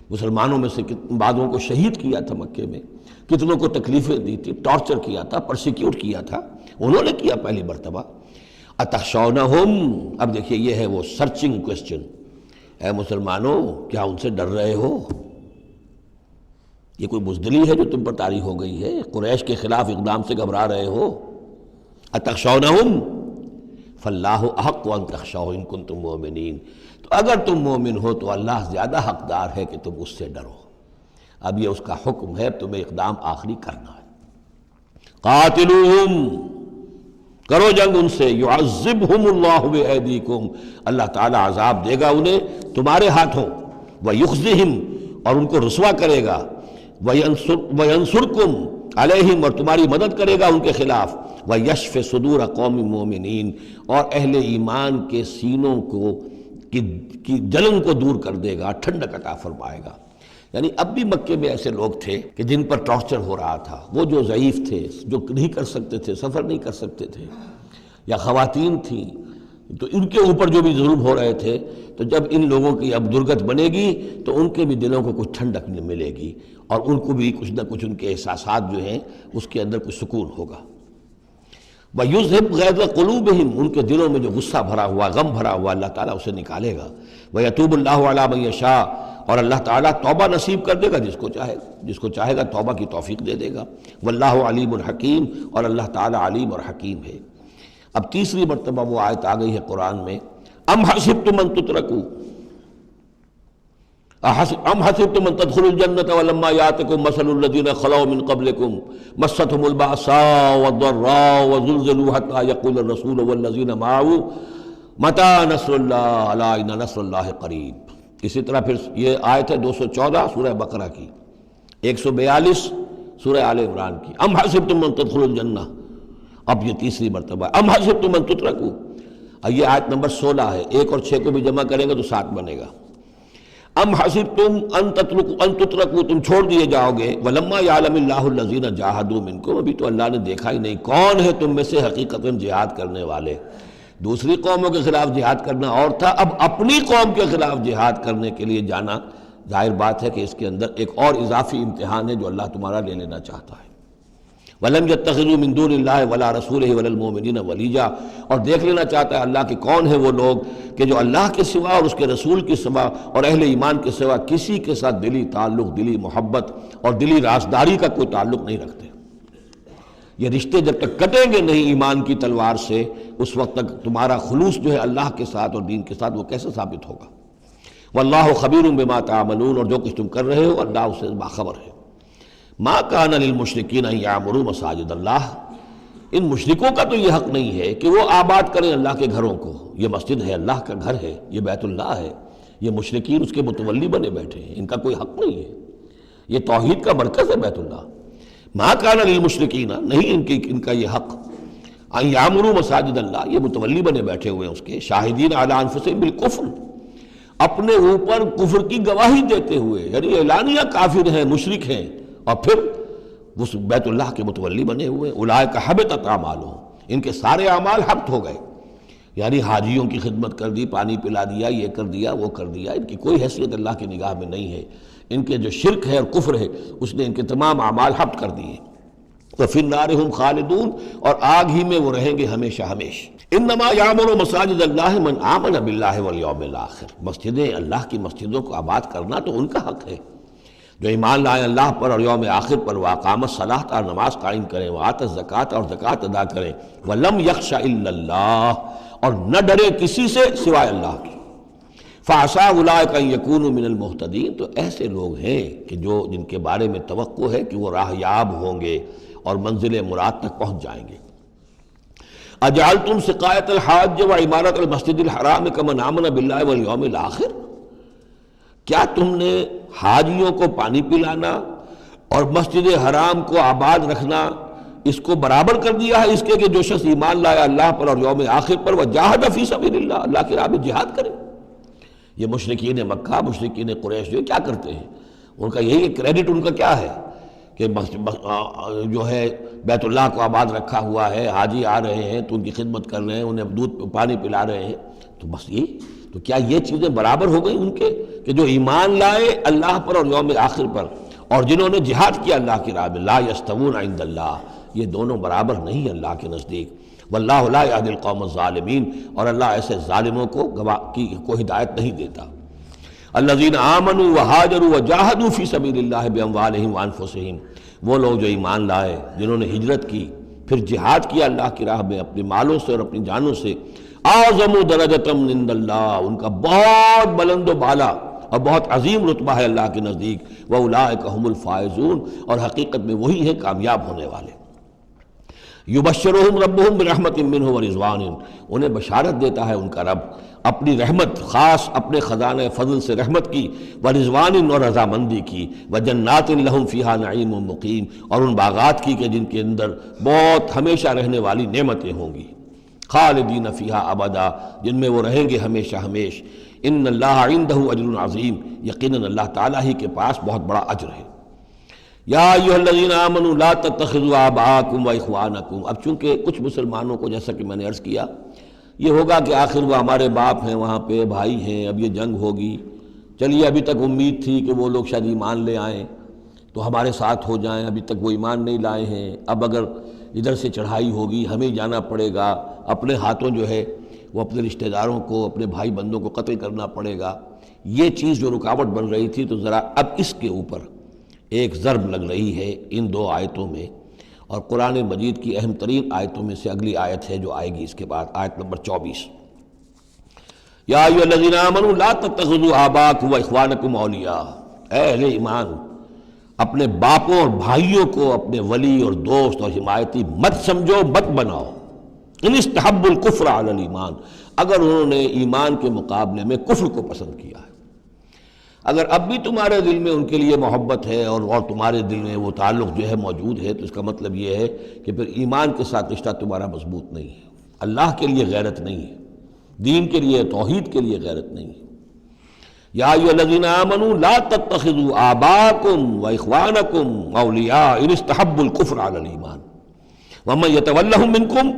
مسلمانوں میں سے بعضوں کو شہید کیا تھا مکے میں، کتنوں کو تکلیفیں دی تھی، ٹارچر کیا تھا، پرسیکیوٹ کیا تھا، انہوں نے کیا پہلی مرتبہ۔ اتخشونہم، اب دیکھیے یہ ہے وہ سرچنگ کوسچن، اے مسلمانوں کیا ان سے ڈر رہے ہو؟ یہ کوئی بزدلی ہے جو تم پر طاری ہو گئی ہے؟ قریش کے خلاف اقدام سے گھبرا رہے ہو؟ اتخشونہم فاللہ احق ان تخشوہ ان کنتم مؤمنین، تو اگر تم مومن ہو تو اللہ زیادہ حقدار ہے کہ تم اس سے ڈرو۔ اب یہ اس کا حکم ہے، تمہیں اقدام آخری کرنا ہے۔ قاتلوہم، کرو جنگ ان سے، یعذبہم اللہ بایدیکم، اللہ تعالیٰ عذاب دے گا انہیں تمہارے ہاتھوں، ویخزہم، اور ان کو رسوا کرے گا، وینصرکم علیہم، اور تمہاری مدد کرے گا ان کے خلاف، ویشف صدور قوم مومنین، اور اہل ایمان کے سینوں کو کی جلن کو دور کر دے گا، ٹھنڈک عطا فرمائے گا۔ یعنی اب بھی مکے میں ایسے لوگ تھے کہ جن پر ٹارچر ہو رہا تھا، وہ جو ضعیف تھے، جو نہیں کر سکتے تھے، سفر نہیں کر سکتے تھے، یا خواتین تھیں، تو ان کے اوپر جو بھی ظلم ہو رہے تھے، تو جب ان لوگوں کی اب درگت بنے گی تو ان کے بھی دلوں کو کچھ ٹھنڈک ملے گی، اور ان کو بھی کچھ نہ کچھ ان کے احساسات جو ہیں اس کے اندر کچھ سکون ہوگا۔ وَيُذْهِبْ غَيْظَ قُلُوبِهِمْ، ان کے دلوں میں جو غصہ بھرا ہوا، غم بھرا ہوا، اللہ تعالیٰ اسے نکالے گا۔ وَيَتُوبُ اللَّهُ عَلَىٰ مَن يَشَاءُ، اور اللہ تعالیٰ توبہ نصیب کر دے گا جس کو چاہے گا توبہ کی توفیق دے دے گا۔ وَاللَّهُ عَلِيمٌ حَكِيمٌ، اور اللہ تعالیٰ علیم اور حکیم ہے۔ اب تیسری مرتبہ وہ آیت آ گئی ہے قرآن میں، ام حسبتم ان تترکوا، ام حسبتم ان تدخلوا الجنة ولما يأتكم مثل الذين خلوا من قبلكم مستهم البأساء والضراء وزلزلوا حتى يقول الرسول والذين معه متى نصر الله ألا إن نصر الله قريب۔ اسی طرح پھر یہ آیت ہے 214 سورہ بقرہ کی، 142 سورہ آل عمران کی، ام حسبتم ان تدخلوا الجنة، اب یہ تیسری مرتبہ ہے، ام حسبتم ان تترکوا، یہ آیت نمبر 16 ہے، 1 اور 6 کو بھی جمع کریں گے تو 7 بنے گا۔ ام حسبتم ان تترکوا، تم چھوڑ دیے جاؤ گے، ولما یعلم اللہ الذین جاہدوا منکم، ابھی تو اللہ نے دیکھا ہی نہیں کون ہے تم میں سے حقیقتاً جہاد کرنے والے، دوسری قوموں کے خلاف جہاد کرنا اور تھا، اب اپنی قوم کے خلاف جہاد کرنے کے لیے جانا، ظاہر بات ہے کہ اس کے اندر ایک اور اضافی امتحان ہے جو اللہ تمہارا لے لینا چاہتا ہے۔ وَلَمْ يَتَّخِذُوا مِن دُونِ اللَّهِ وَلَا رَسُولِهِ وَلَا الْمُؤْمِنِينَ وَلِيًّا، اور دیکھ لینا چاہتا ہے اللہ کہ کون ہیں وہ لوگ کہ جو اللہ کے سوا اور اس کے رسول کے سوا اور اہل ایمان کے سوا کسی کے ساتھ دلی تعلق، دلی محبت اور دلی رازداری کا کوئی تعلق نہیں رکھتے۔ یہ رشتے جب تک کٹیں گے نہیں ایمان کی تلوار سے، اس وقت تک تمہارا خلوص جو ہے اللہ کے ساتھ اور دین کے ساتھ وہ کیسے ثابت ہوگا؟ واللہ خبیر بما تعملون، اور جو کچھ تم کر رہے ہو اللہ اس سے باخبر ہے۔ ما کان للمشرکین ان یعمروا مساجد اللہ، ان مشرکوں کا تو یہ حق نہیں ہے کہ وہ آباد کریں اللہ کے گھروں کو۔ یہ مسجد ہے، اللہ کا گھر ہے، یہ بیت اللہ ہے، یہ مشرکین اس کے متولی بنے بیٹھے ہیں، ان کا کوئی حق نہیں ہے، یہ توحید کا مرکز ہے بیت اللہ۔ ما کان للمشرکین، نہیں ان کا یہ حق، ان یعمروا مساجد اللہ، یہ متولی بنے بیٹھے ہوئے ہیں اس کے، شاہدین علی انفسہم بالکفر، اپنے اوپر کفر کی گواہی دیتے ہوئے، یعنی اعلانیہ کافر ہیں، مشرک ہیں، اور پھر اس بیت اللہ کے متولی بنے ہوئے۔ اولئک حبطت اعمالہم، ان کے سارے اعمال حبط ہو گئے، یعنی حاجیوں کی خدمت کر دی، پانی پلا دیا، یہ کر دیا، وہ کر دیا، ان کی کوئی حیثیت اللہ کی نگاہ میں نہیں ہے۔ ان کے جو شرک ہے اور کفر ہے اس نے ان کے تمام اعمال حبط کر دیے۔ وفی النار ہم خالدون، اور آگ ہی میں وہ رہیں گے ہمیشہ ہمیشہ۔ انما یعمر مساجد اللہ من آمن باللہ والیوم الآخر، مسجدیں اللہ کی مسجدوں کو آباد کرنا تو ان کا حق ہے جو ایمان لائیں اللہ پر اور یوم آخر پر، واقام الصلاۃ، اور نماز قائم کریں، وآت الزکوٰۃ، اور زکوٰۃ ادا کریں، ولم یخش الا اللہ، اور نہ ڈرے کسی سے سوائے اللہ کے۔ فعسیٰ اولئک ان یکونوا من المہتدین، تو ایسے لوگ ہیں کہ جن کے بارے میں توقع ہے کہ وہ راہیاب ہوں گے اور منزل مراد تک پہنچ جائیں گے۔ اجعلتم سقایۃ الحاج وعمارۃ المسجد الحرام کمن آمن باللہ والیوم الآخر، کیا تم نے حاجیوں کو پانی پلانا اور مسجد حرام کو آباد رکھنا اس کو برابر کر دیا ہے اس کے کہ جو شخص ایمان لایا اللہ پر اور یوم آخر پر، وجاہد فی سبیل اللہ، اللہ کی راہ میں جہاد کرے؟ یہ مشرکین مکہ، مشرکین قریش جو کیا کرتے ہیں، ان کا یہی کریڈٹ ان کا کیا ہے کہ جو ہے بیت اللہ کو آباد رکھا ہوا ہے، حاجی آ رہے ہیں تو ان کی خدمت کر رہے ہیں، انہیں دودھ پانی پلا رہے ہیں، تو بس یہ، تو کیا یہ چیزیں برابر ہو گئی ان کے کہ جو ایمان لائے اللہ پر اور یوم آخر پر اور جنہوں نے جہاد کیا اللہ کی راہ میں؟ لا یستوون عند اللہ، یہ دونوں برابر نہیں اللہ کے نزدیک۔ واللہ لا یہدی القوم الظالمین، اور اللہ ایسے ظالموں کو ہدایت نہیں دیتا۔ الذین آمنوا وہاجروا وجاہدوا فی سبیل اللہ باموالہم وانفسہم، وہ لوگ جو ایمان لائے، جنہوں نے ہجرت کی پھر جہاد کیا اللہ کی راہ میں اپنے مالوں سے اور اپنی جانوں سے۔ اعظم درجۃ عند اللہ، ان کا بہت بلند و بالا اور بہت عظیم رتبہ ہے اللہ کے نزدیک۔ واولئک هم الفائزون، اور حقیقت میں وہی ہیں کامیاب ہونے والے۔ یبشرہم ربہم برحمت منہ ورضوان، انہیں بشارت دیتا ہے ان کا رب اپنی رحمت، خاص اپنے خزانہ فضل سے رحمت کی، ورضوان، اور رضامندی کی، وجنات لہم فیہا نعیم مقیم، اور ان باغات کی کہ جن کے اندر بہت ہمیشہ رہنے والی نعمتیں ہوں گی، خالدین فیہا ابدا، جن میں وہ رہیں گے ہمیشہ ہمیش۔ ان اللہ عندہ اجر عظیم، یقیناً اللہ تعالیٰ ہی کے پاس بہت بڑا اجر ہے۔ یا ایھا الذین آمنوا لا تتخذوا آباءکم واخوانکم، اب چونکہ کچھ مسلمانوں کو جیسا کہ میں نے عرض کیا یہ ہوگا کہ آخر وہ ہمارے باپ ہیں، وہاں پہ بھائی ہیں، اب یہ جنگ ہوگی، چلیے ابھی تک امید تھی کہ وہ لوگ شاید ایمان لے آئیں تو ہمارے ساتھ ہو جائیں، ابھی تک وہ ایمان نہیں لائے ہیں، اب اگر ادھر سے چڑھائی ہوگی ہمیں جانا پڑے گا، اپنے ہاتھوں جو ہے وہ اپنے رشتہ داروں کو، اپنے بھائی بندوں کو قتل کرنا پڑے گا۔ یہ چیز جو رکاوٹ بن رہی تھی، تو ذرا اب اس کے اوپر ایک ضرب لگ رہی ہے ان دو آیتوں میں، اور قرآن مجید کی اہم ترین آیتوں میں سے اگلی آیت ہے جو آئے گی اس کے بعد، آیت نمبر 24۔ یا ایھا الذین آمنوا لا تتخذوا آباءکم واخوانکم اولیاء، اے اہل ایمان اپنے باپوں اور بھائیوں کو اپنے ولی اور دوست اور حمایتی مت سمجھو، مت بناؤ۔ ان استحبوا الکفر علی الایمان، اگر انہوں نے ایمان کے مقابلے میں کفر کو پسند کیا ہے، اگر اب بھی تمہارے دل میں ان کے لیے محبت ہے اور تمہارے دل میں وہ تعلق جو ہے موجود ہے، تو اس کا مطلب یہ ہے کہ پھر ایمان کے ساتھ رشتہ تمہارا مضبوط نہیں ہے، اللہ کے لیے غیرت نہیں ہے، دین کے لیے، توحید کے لیے غیرت نہیں ہے۔ یا ایھا الذین آمنوا لا تتخذوا آباءکم واخوانکم اولیاء ان استحبوا الکفر علی الایمان ومن یتولہم منکم،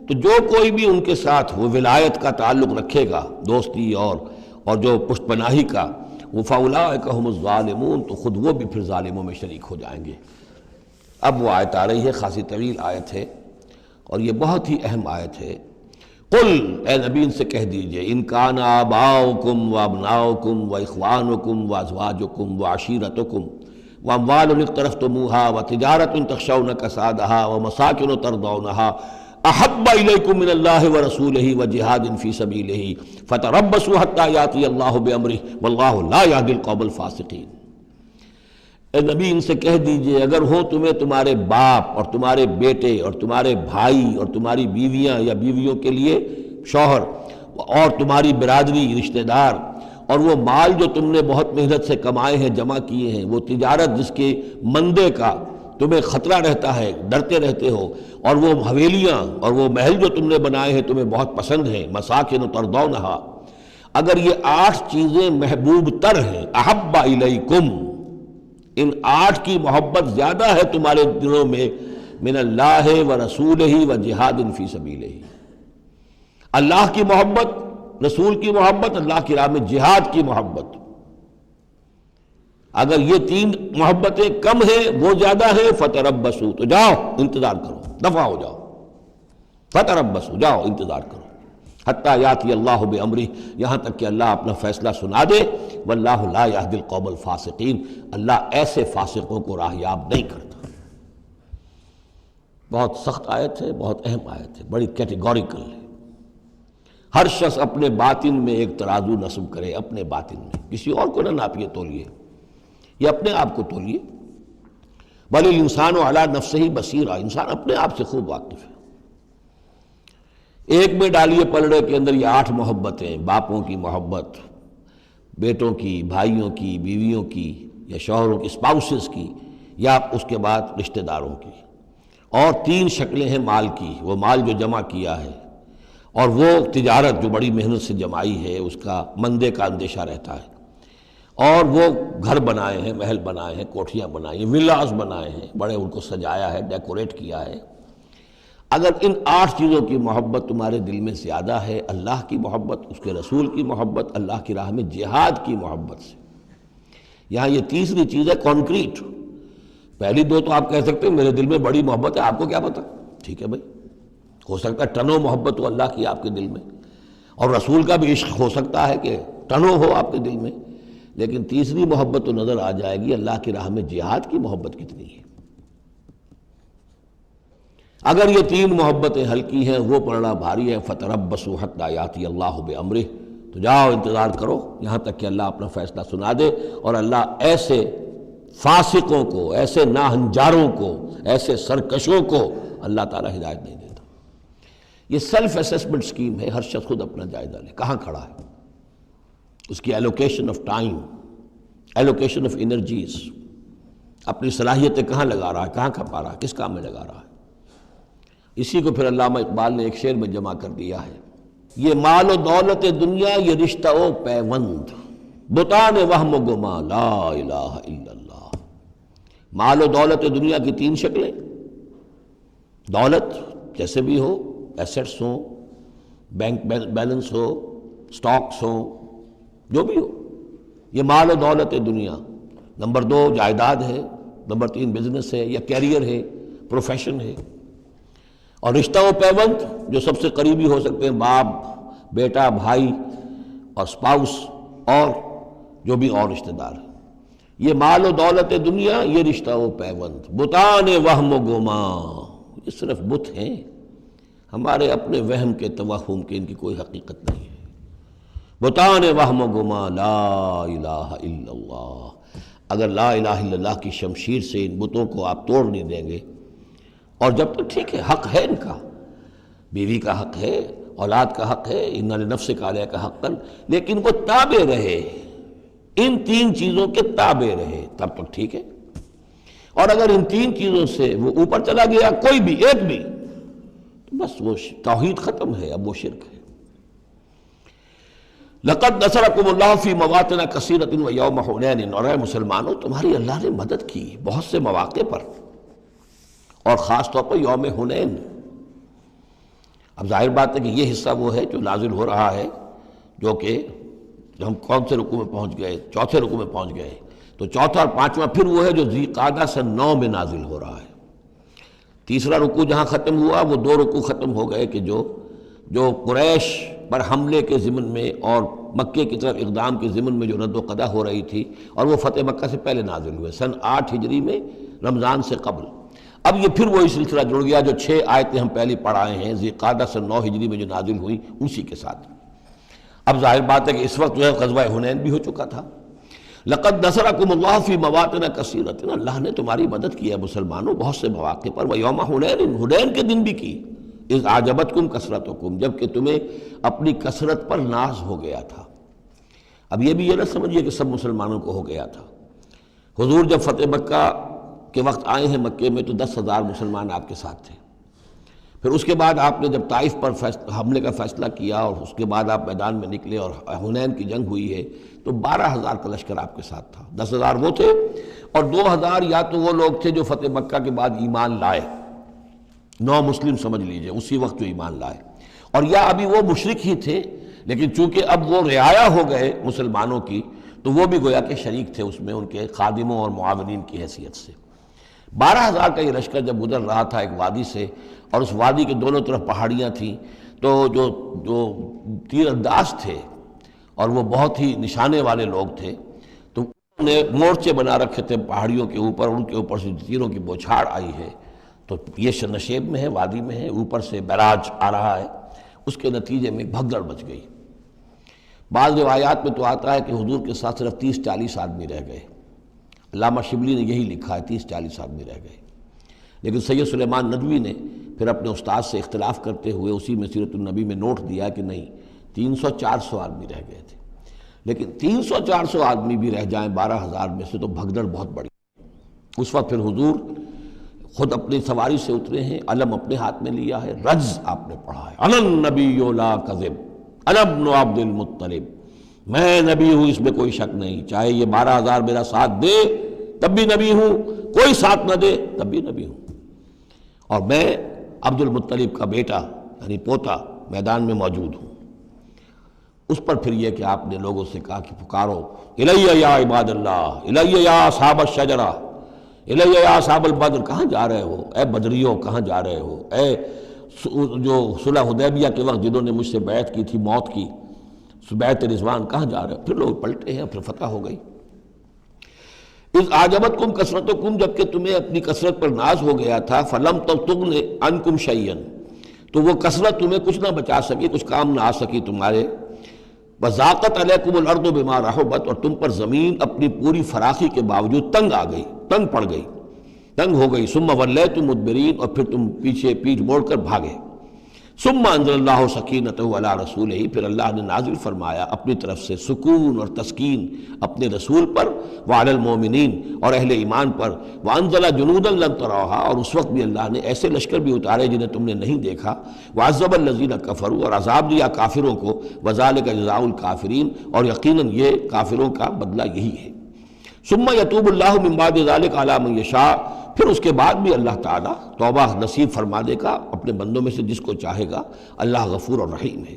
تو جو کوئی بھی ان کے ساتھ وہ ولایت کا تعلق رکھے گا، دوستی اور جو پشت پناہی کا، وہ فاولئک ھم الظالمون، تو خود وہ بھی پھر ظالموں میں شریک ہو جائیں گے۔ اب وہ آیت آ رہی ہے، خاصی طویل آیت ہے اور یہ بہت ہی اہم آیت ہے۔ قل، اے نبی ان سے کہہ دیجئے، ان کان آباؤکم وابناؤکم واخوانکم وازواجکم وعشیرتکم واموال اقترفتموها وتجارۃ تخشون کسادها ومساکن ترضونها احب الیکم من اللہ ورسولہ وجہاد فی سبیلہ فتربصوا حتی یاتی اللہ بامرہ واللہ لا یہدی القوم الفاسقین۔ اے نبی ان سے کہہ دیجئے، اگر ہو تمہیں تمہارے باپ اور تمہارے بیٹے اور تمہارے بھائی اور تمہاری بیویاں یا بیویوں کے لیے شوہر اور تمہاری برادری رشتہ دار، اور وہ مال جو تم نے بہت محنت سے کمائے ہیں، جمع کیے ہیں، وہ تجارت جس کے مندے کا تمہیں خطرہ رہتا ہے، ڈرتے رہتے ہو، اور وہ حویلیاں اور وہ محل جو تم نے بنائے ہیں تمہیں بہت پسند ہیں، مساکن ترضونہا، اگر یہ 8 چیزیں محبوب تر ہیں، احب الیکم، ان 8 کی محبت زیادہ ہے تمہارے دلوں میں، من اللہ ورسولہ وجہاد فی سبیلہ، اللہ کی محبت، رسول کی محبت، اللہ کی راہ میں جہاد کی محبت، اگر یہ 3 محبتیں کم ہیں، وہ زیادہ ہیں، فتربصوا، تو جاؤ انتظار کرو، دفع ہو جاؤ، فتربصوا، جاؤ انتظار کرو، حتی یاتی اللہ بامرہ، یہاں تک کہ اللہ اپنا فیصلہ سنا دے، واللہ لا یہدی القوم الفاسقین، اللہ ایسے فاسقوں کو راہیاب نہیں کرتا۔ بہت سخت آیت ہے، بہت اہم آیت ہے، بڑی کیٹیگوریکل ہے۔ ہر شخص اپنے باطن میں ایک ترازو نصب کرے، اپنے باطن میں، کسی اور کو نہ ناپیے تولیے، یہ اپنے آپ کو تولیے۔ بل الانسان علی نفسہ بصیرہ، انسان اپنے آپ سے خوب واقف ہے۔ ایک میں ڈالیے پلڑے کے اندر یہ 8 محبتیں، باپوں کی محبت، بیٹوں کی، بھائیوں کی، بیویوں کی یا شوہروں کی، اسپاؤسز کی، یا اس کے بعد رشتہ داروں کی، اور 3 شکلیں ہیں مال کی، وہ مال جو جمع کیا ہے، اور وہ تجارت جو بڑی محنت سے جمائی ہے، اس کا مندے کا اندیشہ رہتا ہے، اور وہ گھر بنائے ہیں، محل بنائے ہیں، کوٹھیاں بنائی ہیں، ولاز بنائے ہیں، بڑے ان کو سجایا ہے، ڈیکوریٹ کیا ہے۔ اگر ان 8 چیزوں کی محبت تمہارے دل میں زیادہ ہے، اللہ کی محبت، اس کے رسول کی محبت، اللہ کی راہ میں جہاد کی محبت سے، یہاں یہ تیسری چیز ہے کانکریٹ۔ پہلی 2 تو آپ کہہ سکتے ہیں میرے دل میں بڑی محبت ہے، آپ کو کیا پتہ، ٹھیک ہے بھائی، ہو سکتا ہے ٹنوں محبت ہو اللہ کی آپ کے دل میں، اور رسول کا بھی عشق ہو سکتا ہے کہ ٹنوں ہو آپ کے دل میں، لیکن تیسری محبت تو نظر آ جائے گی، اللہ کی راہ میں جہاد کی محبت کتنی ہے۔ اگر یہ 3 محبتیں ہلکی ہیں، وہ پڑھنا بھاری ہے، فتربصوا حتی یاتی اللہ بامرہ، تو جاؤ انتظار کرو یہاں تک کہ اللہ اپنا فیصلہ سنا دے، اور اللہ ایسے فاسقوں کو، ایسے ناہنجاروں کو، ایسے سرکشوں کو اللہ تعالیٰ ہدایت نہیں دیتا۔ یہ سیلف اسیسمنٹ سکیم ہے، ہر شخص خود اپنا جائزہ لے، کہاں کھڑا ہے، اس کی allocation of time, allocation of energies, اپنی صلاحیتیں کہاں لگا رہا ہے، کہاں کھپا رہا ہے، کس کام میں لگا رہا ہے۔ اسی کو پھر علامہ اقبال نے ایک شعر میں جمع کر دیا ہے، یہ مال و دولت دنیا، یہ رشتہ و پیوند، بتان وہم و گما، لا الہ الا اللہ۔ مال و دولت دنیا کی 3 شکلیں، دولت جیسے بھی ہو، ایسٹس ہوں، بینک بیلنس ہو، سٹاکس ہوں، جو بھی ہو، یہ مال و دولت دنیا۔ نمبر 2 جائیداد ہے، نمبر 3 بزنس ہے یا کیریئر ہے، پروفیشن ہے، اور رشتہ و پیوند جو سب سے قریبی ہو سکتے ہیں، باپ، بیٹا، بھائی اور سپاؤس، اور جو بھی اور رشتہ دار ہیں۔ یہ مال و دولت دنیا، یہ رشتہ و پیوند، بتان وہم و گما، یہ صرف بت ہیں، ہمارے اپنے وہم کے، توہم کے، ان کی کوئی حقیقت نہیں ہے۔ بتان وہم و گما، لا الہ الا اللہ۔ اگر لا الہ الا اللہ کی شمشیر سے ان بتوں کو آپ توڑ نہیں دیں گے، اور جب تک ٹھیک ہے، حق ہے ان کا، بیوی کا حق ہے، اولاد کا حق ہے، ان لنفسک علیک حقا، لیکن وہ تابع رہے، ان 3 چیزوں کے تابع رہے، تب تک ٹھیک ہے۔ اور اگر ان 3 چیزوں سے وہ اوپر چلا گیا، کوئی بھی ایک بھی، تو بس وہ توحید ختم ہے، اب وہ شرک ہے۔ لقد نصرکم اللہ فی مواطن کثیرۃ ویوم حنین، اور اے مسلمانوں تمہاری اللہ نے مدد کی بہت سے مواقع پر، اور خاص طور پر یوم حنین۔ اب ظاہر بات ہے کہ یہ حصہ وہ ہے جو نازل ہو رہا ہے، جو کہ ہم کون سے رکوع میں پہنچ گئے؟ چوتھے رکوع میں پہنچ گئے، تو چوتھا اور پانچواں پھر وہ ہے جو ذی قعدہ سن 9 میں نازل ہو رہا ہے۔ تیسرا رکوع جہاں ختم ہوا وہ 2 رکوع ختم ہو گئے کہ جو قریش پر حملے کے ضمن میں اور مکے کی طرف اقدام کے ضمن میں جو رد و قدا ہو رہی تھی، اور وہ فتح مکہ سے پہلے نازل ہوئے سن 8 ہجری میں، رمضان سے قبل۔ اب یہ پھر وہی سلسلہ جڑ گیا جو 6 آیتیں ہم پہلے پڑھائے ہیں ذی قعدہ سن 9 ہجری میں جو نازل ہوئی اسی کے ساتھ۔ اب ظاہر بات ہے کہ اس وقت جو ہے غزوہ حنین بھی ہو چکا تھا۔ لقد نصرکم اللہ فی مواطن کثیرۃ، اللہ نے تمہاری مدد کی ہے مسلمانوں بہت سے مواقع پر، ویوم حنین، حنین کے دن بھی کی، اذ اعجبتکم کثرتکم، جب کہ تمہیں اپنی کثرت پر ناز ہو گیا تھا۔ اب یہ بھی یہ نہ سمجھیے کہ سب مسلمانوں کو ہو گیا تھا۔ حضور جب فتح مکہ کے وقت آئے ہیں مکے میں تو 10,000 مسلمان آپ کے ساتھ تھے، پھر اس کے بعد آپ نے جب طائف پر حملے کا فیصلہ کیا اور اس کے بعد آپ میدان میں نکلے اور حنین کی جنگ ہوئی ہے تو 12,000 کا لشکر آپ کے ساتھ تھا، 10,000 وہ تھے اور 2,000 یا تو وہ لوگ تھے جو فتح مکہ کے بعد ایمان لائے، 9 مسلم سمجھ لیجئے اسی وقت جو ایمان لائے، اور یا ابھی وہ مشرک ہی تھے لیکن چونکہ اب وہ رعایا ہو گئے مسلمانوں کی تو وہ بھی گویا کہ شریک تھے اس میں ان کے خادموں اور معاونین کی حیثیت سے۔ 12,000 کا یہ لشکر جب گزر رہا تھا ایک وادی سے، اور اس وادی کے دونوں طرف پہاڑیاں تھیں، تو جو تیر انداز تھے اور وہ بہت ہی نشانے والے لوگ تھے تو انہوں نے مورچے بنا رکھے تھے پہاڑیوں کے اوپر، ان کے اوپر سے تیروں کی بوچھاڑ آئی ہے، تو یہ نشیب میں ہے، وادی میں ہے، اوپر سے بیراج آ رہا ہے، اس کے نتیجے میں بھگدڑ مچ گئی۔ بعض روایات میں تو آتا ہے کہ حضور کے ساتھ صرف 30-40 آدمی رہ گئے، علامہ شبلی نے یہی لکھا ہے 30-40 آدمی رہ گئے، لیکن سید سلیمان ندوی نے پھر اپنے استاد سے اختلاف کرتے ہوئے اسی میں سیرت النبی میں نوٹ دیا کہ نہیں 300-400 آدمی رہ گئے تھے، لیکن 300-400 آدمی بھی رہ جائیں 12,000 میں سے تو بھگدڑ بہت بڑی۔ اس وقت پھر حضور خود اپنی سواری سے اترے ہیں، علم اپنے ہاتھ میں لیا ہے، رجز آپ نے پڑھا ہے، انا النبی لا کذب انا ابن عبد المطلب، میں نبی ہوں اس میں کوئی شک نہیں، چاہے یہ 12,000 میرا ساتھ دے تب بھی نبی ہوں، کوئی ساتھ نہ دے تب بھی نبی ہوں، اور میں عبد المطلب کا بیٹا یعنی پوتا میدان میں موجود ہوں۔ اس پر پھر یہ کہ آپ نے لوگوں سے کہا کہ پکارو الیہ یا عباد اللہ، الیہ یا اصحاب الشجرہ، الیہ یا اصحاب البدر، کہاں جا رہے ہو اے بدریوں، کہاں جا رہے ہو اے جو صلح حدیبیہ کے وقت جنہوں نے مجھ سے بیعت کی تھی موت کی، بیعت رضوان، کہاں جا رہے ہو؟ پھر لوگ پلٹے ہیں، پھر فتح ہو گئی۔ اذ اعجبتکم کثرتکم، جب کہ تمہیں اپنی کثرت پر ناز ہو گیا تھا، فلم تغن عنکم شیئا، تو وہ کثرت تمہیں کچھ نہ بچا سکی، کچھ کام نہ آ سکی تمہارے، وضاقت علیکم الارض بما رحبت، اور تم پر زمین اپنی پوری فراخی کے باوجود تنگ آ گئی، تنگ پڑ گئی، تنگ ہو گئی، ثم ولیتم مدبرین، اور پھر تم پیچھے پیٹھ موڑ کر بھاگے، ثم انزل اللہ سکینتہ علی رسولہ، پھر اللہ نے نازل فرمایا اپنی طرف سے سکون اور تسکین اپنے رسول پر، وعلی المومنین، اور اہل ایمان پر، وانزل جنودا لم تروها، اور اس وقت بھی اللہ نے ایسے لشکر بھی اتارے جنہیں تم نے نہیں دیکھا، وعذب الذین کفروا، اور عذاب دیا کافروں کو، وذالک جزاء الکافرین، اور یقیناً یہ کافروں کا بدلہ یہی ہے۔ ثم یتوب اللہ من بعد ذلک علی من یشاء، پھر اس کے بعد بھی اللہ تعالیٰ توبہ نصیب فرما دے گا اپنے بندوں میں سے جس کو چاہے گا، اللہ غفور اور رحیم ہے۔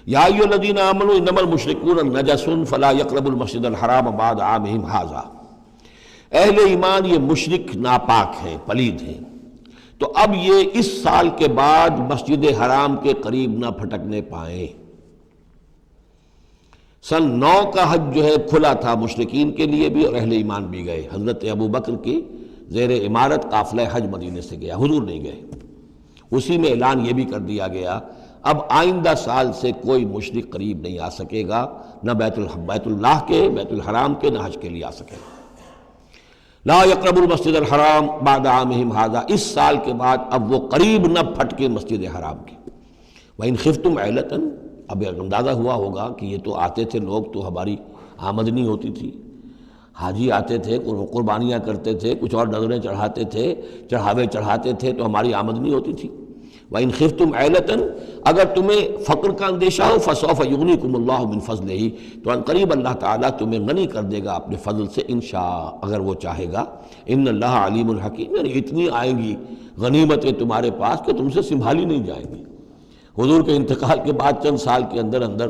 یا ایھا الذین آمنوا انما المشرکون نجس فلا یقربوا المسجد الحرام بعد عامہم ھذا، اہل ایمان یہ مشرک ناپاک ہیں، پلید ہیں، تو اب یہ اس سال کے بعد مسجد حرام کے قریب نہ پھٹکنے پائیں۔ سن 9 کا حج جو ہے کھلا تھا مشرکین کے لیے بھی اور اہل ایمان بھی گئے، حضرت ابو بکر کی زیر امارت قافلہ حج مدینے سے گیا، حضور نہیں گئے، اسی میں اعلان یہ بھی کر دیا گیا اب آئندہ سال سے کوئی مشرک قریب نہیں آ سکے گا، نہ بیت اللہ کے، بیت الحرام کے، نہ حج کے لیے آ سکے گا۔ لا یقربوا المسجد الحرام بعد عامہم ھذا، اس سال کے بعد اب وہ قریب نہ پھٹکے مسجد حرام کے۔ وَإِنْ خِفْتُمْ عِلَّةً، اب اندازہ ہوا ہوگا کہ یہ تو آتے تھے لوگ تو ہماری آمدنی ہوتی تھی، حاجی آتے تھے، قربانیاں کرتے تھے، کچھ اور نذریں چڑھاتے تھے، چڑھاوے چڑھاتے تھے تو ہماری آمدنی ہوتی تھی۔ وَإِنْ خِفْتُمْ عِلَّةً، اگر تمہیں فقر کا اندیشہ ہو، فَسَوْفَ يُغْنِيكُمُ اللَّهُ مِنْ فَضْلِهِ، تو عنقریب اللہ تعالیٰ تمہیں غنی کر دے گا اپنے فضل سے، انشاء، اگر وہ چاہے گا۔ ان اللہ علیم الحکیم، یعنی اتنی آئیں گی غنیمتیں تمہارے پاس کہ تم سے سنبھالی نہیں جائیں گی، حضور کے انتقال کے بعد چند سال کے اندر اندر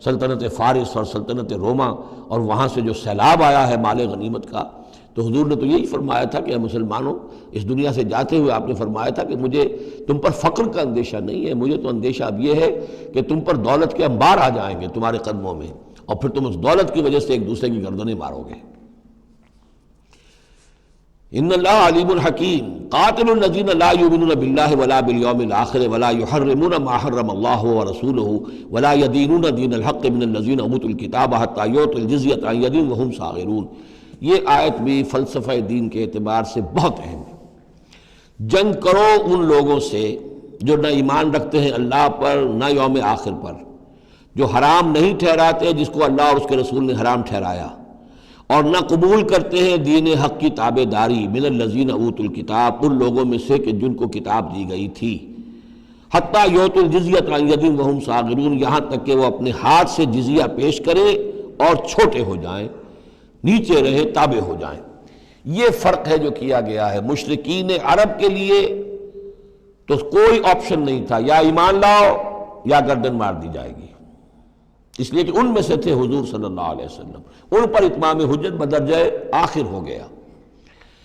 سلطنت فارس اور سلطنت روما اور وہاں سے جو سیلاب آیا ہے مال غنیمت کا، تو حضور نے تو یہی فرمایا تھا کہ اے مسلمانوں، اس دنیا سے جاتے ہوئے آپ نے فرمایا تھا کہ مجھے تم پر فقر کا اندیشہ نہیں ہے، مجھے تو اندیشہ اب یہ ہے کہ تم پر دولت کے انبار آ جائیں گے تمہارے قدموں میں، اور پھر تم اس دولت کی وجہ سے ایک دوسرے کی گردنیں مارو گے۔ ان اللہ علیم الحکیم قاتل الذین لا یؤمنون باللہ ولا بالیوم الآخر ولا یحرمون ما حرم اللہ ورسولہ ولا یدینون دین الحق من الذین اوتوا الکتاب حتی یعطوا الجزیۃ عن ید وہم صاغرون۔ یہ آیت بھی فلسفہ دین کے اعتبار سے بہت اہم ہے۔ جنگ کرو ان لوگوں سے جو نہ ایمان رکھتے ہیں اللہ پر نہ یوم آخر پر، جو حرام نہیں ٹھہراتے جس کو اللہ اور اس کے رسول نے حرام ٹھہرایا، اور نہ قبول کرتے ہیں دین حق کی تابع داری من الذین اوتوا الکتاب، ان لوگوں میں سے کہ جن کو کتاب دی گئی تھی، حتی یعطوا الجزیۃ عن ید وہم صاغرون، یہاں تک کہ وہ اپنے ہاتھ سے جزیہ پیش کرے اور چھوٹے ہو جائیں، نیچے رہے، تابع ہو جائیں۔ یہ فرق ہے جو کیا گیا ہے۔ مشرکین عرب کے لیے تو کوئی آپشن نہیں تھا، یا ایمان لاؤ یا گردن مار دی جائے گی، اس لیے کہ ان میں سے تھے حضور صلی اللہ علیہ وسلم، ان پر اتمام حجت بدرجہ آخر ہو گیا۔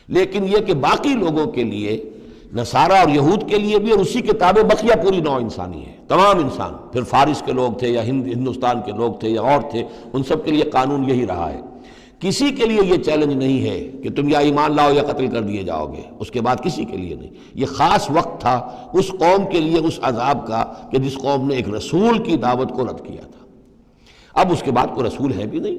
لیکن یہ کہ باقی لوگوں کے لیے، نصارہ اور یہود کے لیے بھی، اور اسی کے تابع بقیہ پوری نوع انسانی ہے، تمام انسان، پھر فارس کے لوگ تھے یا ہندوستان کے لوگ تھے یا اور تھے، ان سب کے لیے قانون یہی رہا ہے۔ کسی کے لیے یہ چیلنج نہیں ہے کہ تم یا ایمان لاؤ یا قتل کر دیے جاؤ گے، اس کے بعد کسی کے لیے نہیں۔ یہ خاص وقت تھا اس قوم کے لیے اس عذاب کا کہ جس قوم نے ایک رسول کی دعوت کو رد کیا تھا۔ اب اس کے بعد کوئی رسول ہے بھی نہیں،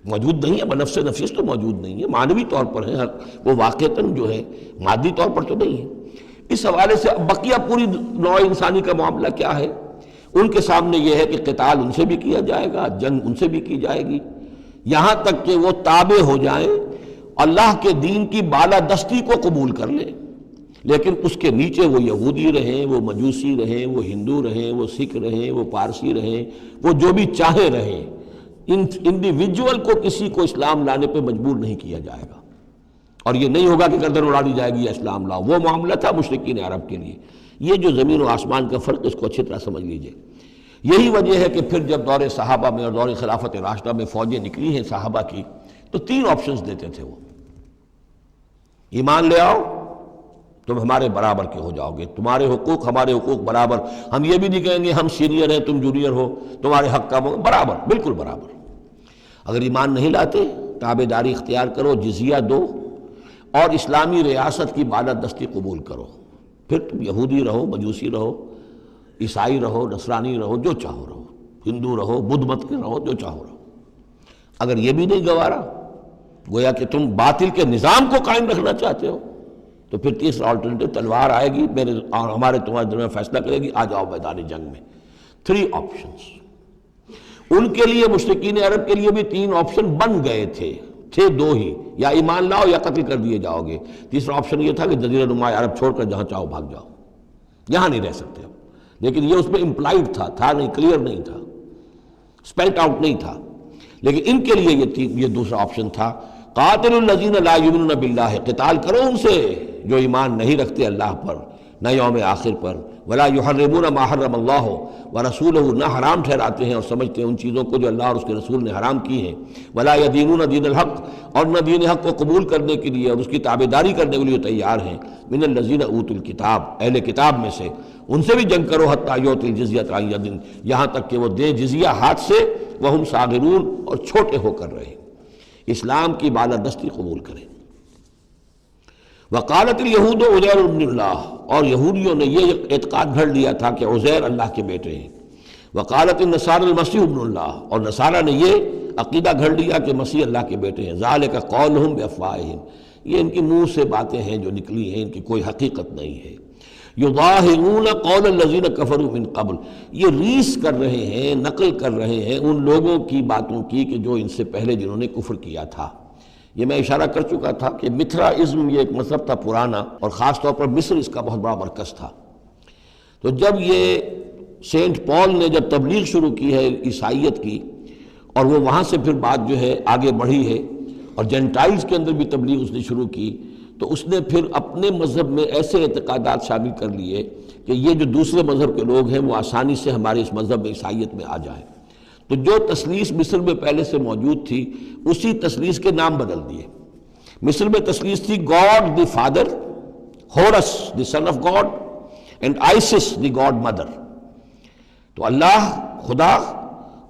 موجود نہیں ہے، بنفس نفیس تو موجود نہیں ہے، معنوی طور پر ہے، وہ واقعتاً جو ہے مادی طور پر تو نہیں ہے۔ اس حوالے سے اب بقیہ پوری نوع انسانی کا معاملہ کیا ہے؟ ان کے سامنے یہ ہے کہ قتال ان سے بھی کیا جائے گا، جنگ ان سے بھی کی جائے گی، یہاں تک کہ وہ تابع ہو جائیں، اللہ کے دین کی بالادستی کو قبول کر لیں، لیکن اس کے نیچے وہ یہودی رہیں، وہ مجوسی رہیں، وہ ہندو رہیں، وہ سکھ رہیں، وہ پارسی رہیں، وہ جو بھی چاہے رہیں، انڈیویجول کو کسی کو اسلام لانے پہ مجبور نہیں کیا جائے گا، اور یہ نہیں ہوگا کہ گردن اڑا دی جائے گی یا اسلام لاؤ۔ وہ معاملہ تھا مشرکین عرب کے لیے۔ یہ جو زمین و آسمان کا فرق، اس کو اچھی طرح سمجھ لیجئے۔ یہی وجہ ہے کہ پھر جب دور صحابہ میں اور دور خلافت راشدہ میں فوجیں نکلی ہیں صحابہ کی، تو 3 آپشنز دیتے تھے وہ۔ ایمان لے آؤ، تم ہمارے برابر کے ہو جاؤ گے، تمہارے حقوق ہمارے حقوق برابر، ہم یہ بھی نہیں کہیں گے ہم سینئر ہیں تم جونیئر ہو، تمہارے حق کا برابر، بالکل برابر۔ اگر ایمان نہیں لاتے، تابع داری اختیار کرو، جزیہ دو، اور اسلامی ریاست کی بالادستی قبول کرو، پھر تم یہودی رہو، مجوسی رہو، عیسائی رہو، نصرانی رہو، جو چاہو رہو، ہندو رہو، بدھ مت کے رہو، جو چاہو رہو۔ اگر یہ بھی نہیں گوارا، گویا کہ تم باطل کے نظام کو قائم رکھنا چاہتے ہو، تو پھر تیسرا آلٹرنیٹو تلوار آئے گی، میرے اور ہمارے تمہارے درمیان فیصلہ کرے گی، آ جاؤ میدان جنگ میں۔ 3 آپشنز ان کے لیے، مشرکین عرب کے لیے بھی 3 آپشن بن گئے تھے 2 ہی، یا ایمان لاؤ یا قتل کر دیے جاؤ گے۔ تیسرا آپشن یہ تھا کہ جزیرہ نما عرب چھوڑ کر جہاں چاہو بھاگ جاؤ، یہاں نہیں رہ سکتے اب۔ لیکن یہ اس میں امپلائڈ تھا نہیں، کلیئر نہیں تھا، اسپیلٹ آؤٹ نہیں تھا۔ لیکن ان کے لیے یہ دوسرا آپشن تھا، قاتل الذین لا یؤمنون باللہ، قتال کرو ان سے جو ایمان نہیں رکھتے اللہ پر نہ یوم آخر پر، ولا یحرمون ما حرم اللہ ورسولہ، نہ حرام ٹھہراتے ہیں اور سمجھتے ہیں ان چیزوں کو جو اللہ اور اس کے رسول نے حرام کی ہیں، ولا یدینون دین الحق، اور نہ دین حق کو قبول کرنے کے لیے اور اس کی تابعداری کرنے کے لیے تیار ہیں، من الذین اوتوا الکتاب، اہل کتاب میں سے، ان سے بھی جنگ کرو، حتی یعطوا الجزیۃ عن ید، یہاں تک کہ وہ دیں جزیہ ہاتھ سے، وہم صاغرون، اور چھوٹے ہو کر رہے، اسلام کی بالادستی قبول کریں۔ وقالت الیہود عزیر ابن اللہ، اور یہودیوں نے یہ اعتقاد گھڑ لیا تھا کہ عزیر اللہ کے بیٹے ہیں۔ وقالت النصارى المسیح ابن اللہ، اور نصارہ نے یہ عقیدہ گھڑ لیا کہ مسیح اللہ کے بیٹے ہیں۔ ذالک قولہم بافواہہم، یہ ان کی منہ سے باتیں ہیں جو نکلی ہیں، ان کی کوئی حقیقت نہیں ہے۔ یضاہرون قول الذین کفروا من قبل، یہ ریس کر رہے ہیں، نقل کر رہے ہیں ان لوگوں کی باتوں کی کہ جو ان سے پہلے جنہوں نے کفر کیا تھا۔ یہ میں اشارہ کر چکا تھا کہ متھرائزم یہ ایک مذہب تھا پرانا، اور خاص طور پر مصر اس کا بہت بڑا مرکز تھا۔ تو جب یہ سینٹ پال نے جب تبلیغ شروع کی ہے عیسائیت کی، اور وہ وہاں سے پھر بات جو ہے آگے بڑھی ہے، اور جینٹائلز کے اندر بھی تبلیغ اس نے شروع کی، تو اس نے پھر اپنے مذہب میں ایسے اعتقادات شامل کر لیے کہ یہ جو دوسرے مذہب کے لوگ ہیں وہ آسانی سے ہمارے اس مذہب میں عیسائیت میں آ جائیں. تو جو تثلیث مصر میں پہلے سے موجود تھی اسی تثلیث کے نام بدل دیے. مصر میں تثلیث تھی God the father, Horus the son of God, and Isis the God mother. تو اللہ خدا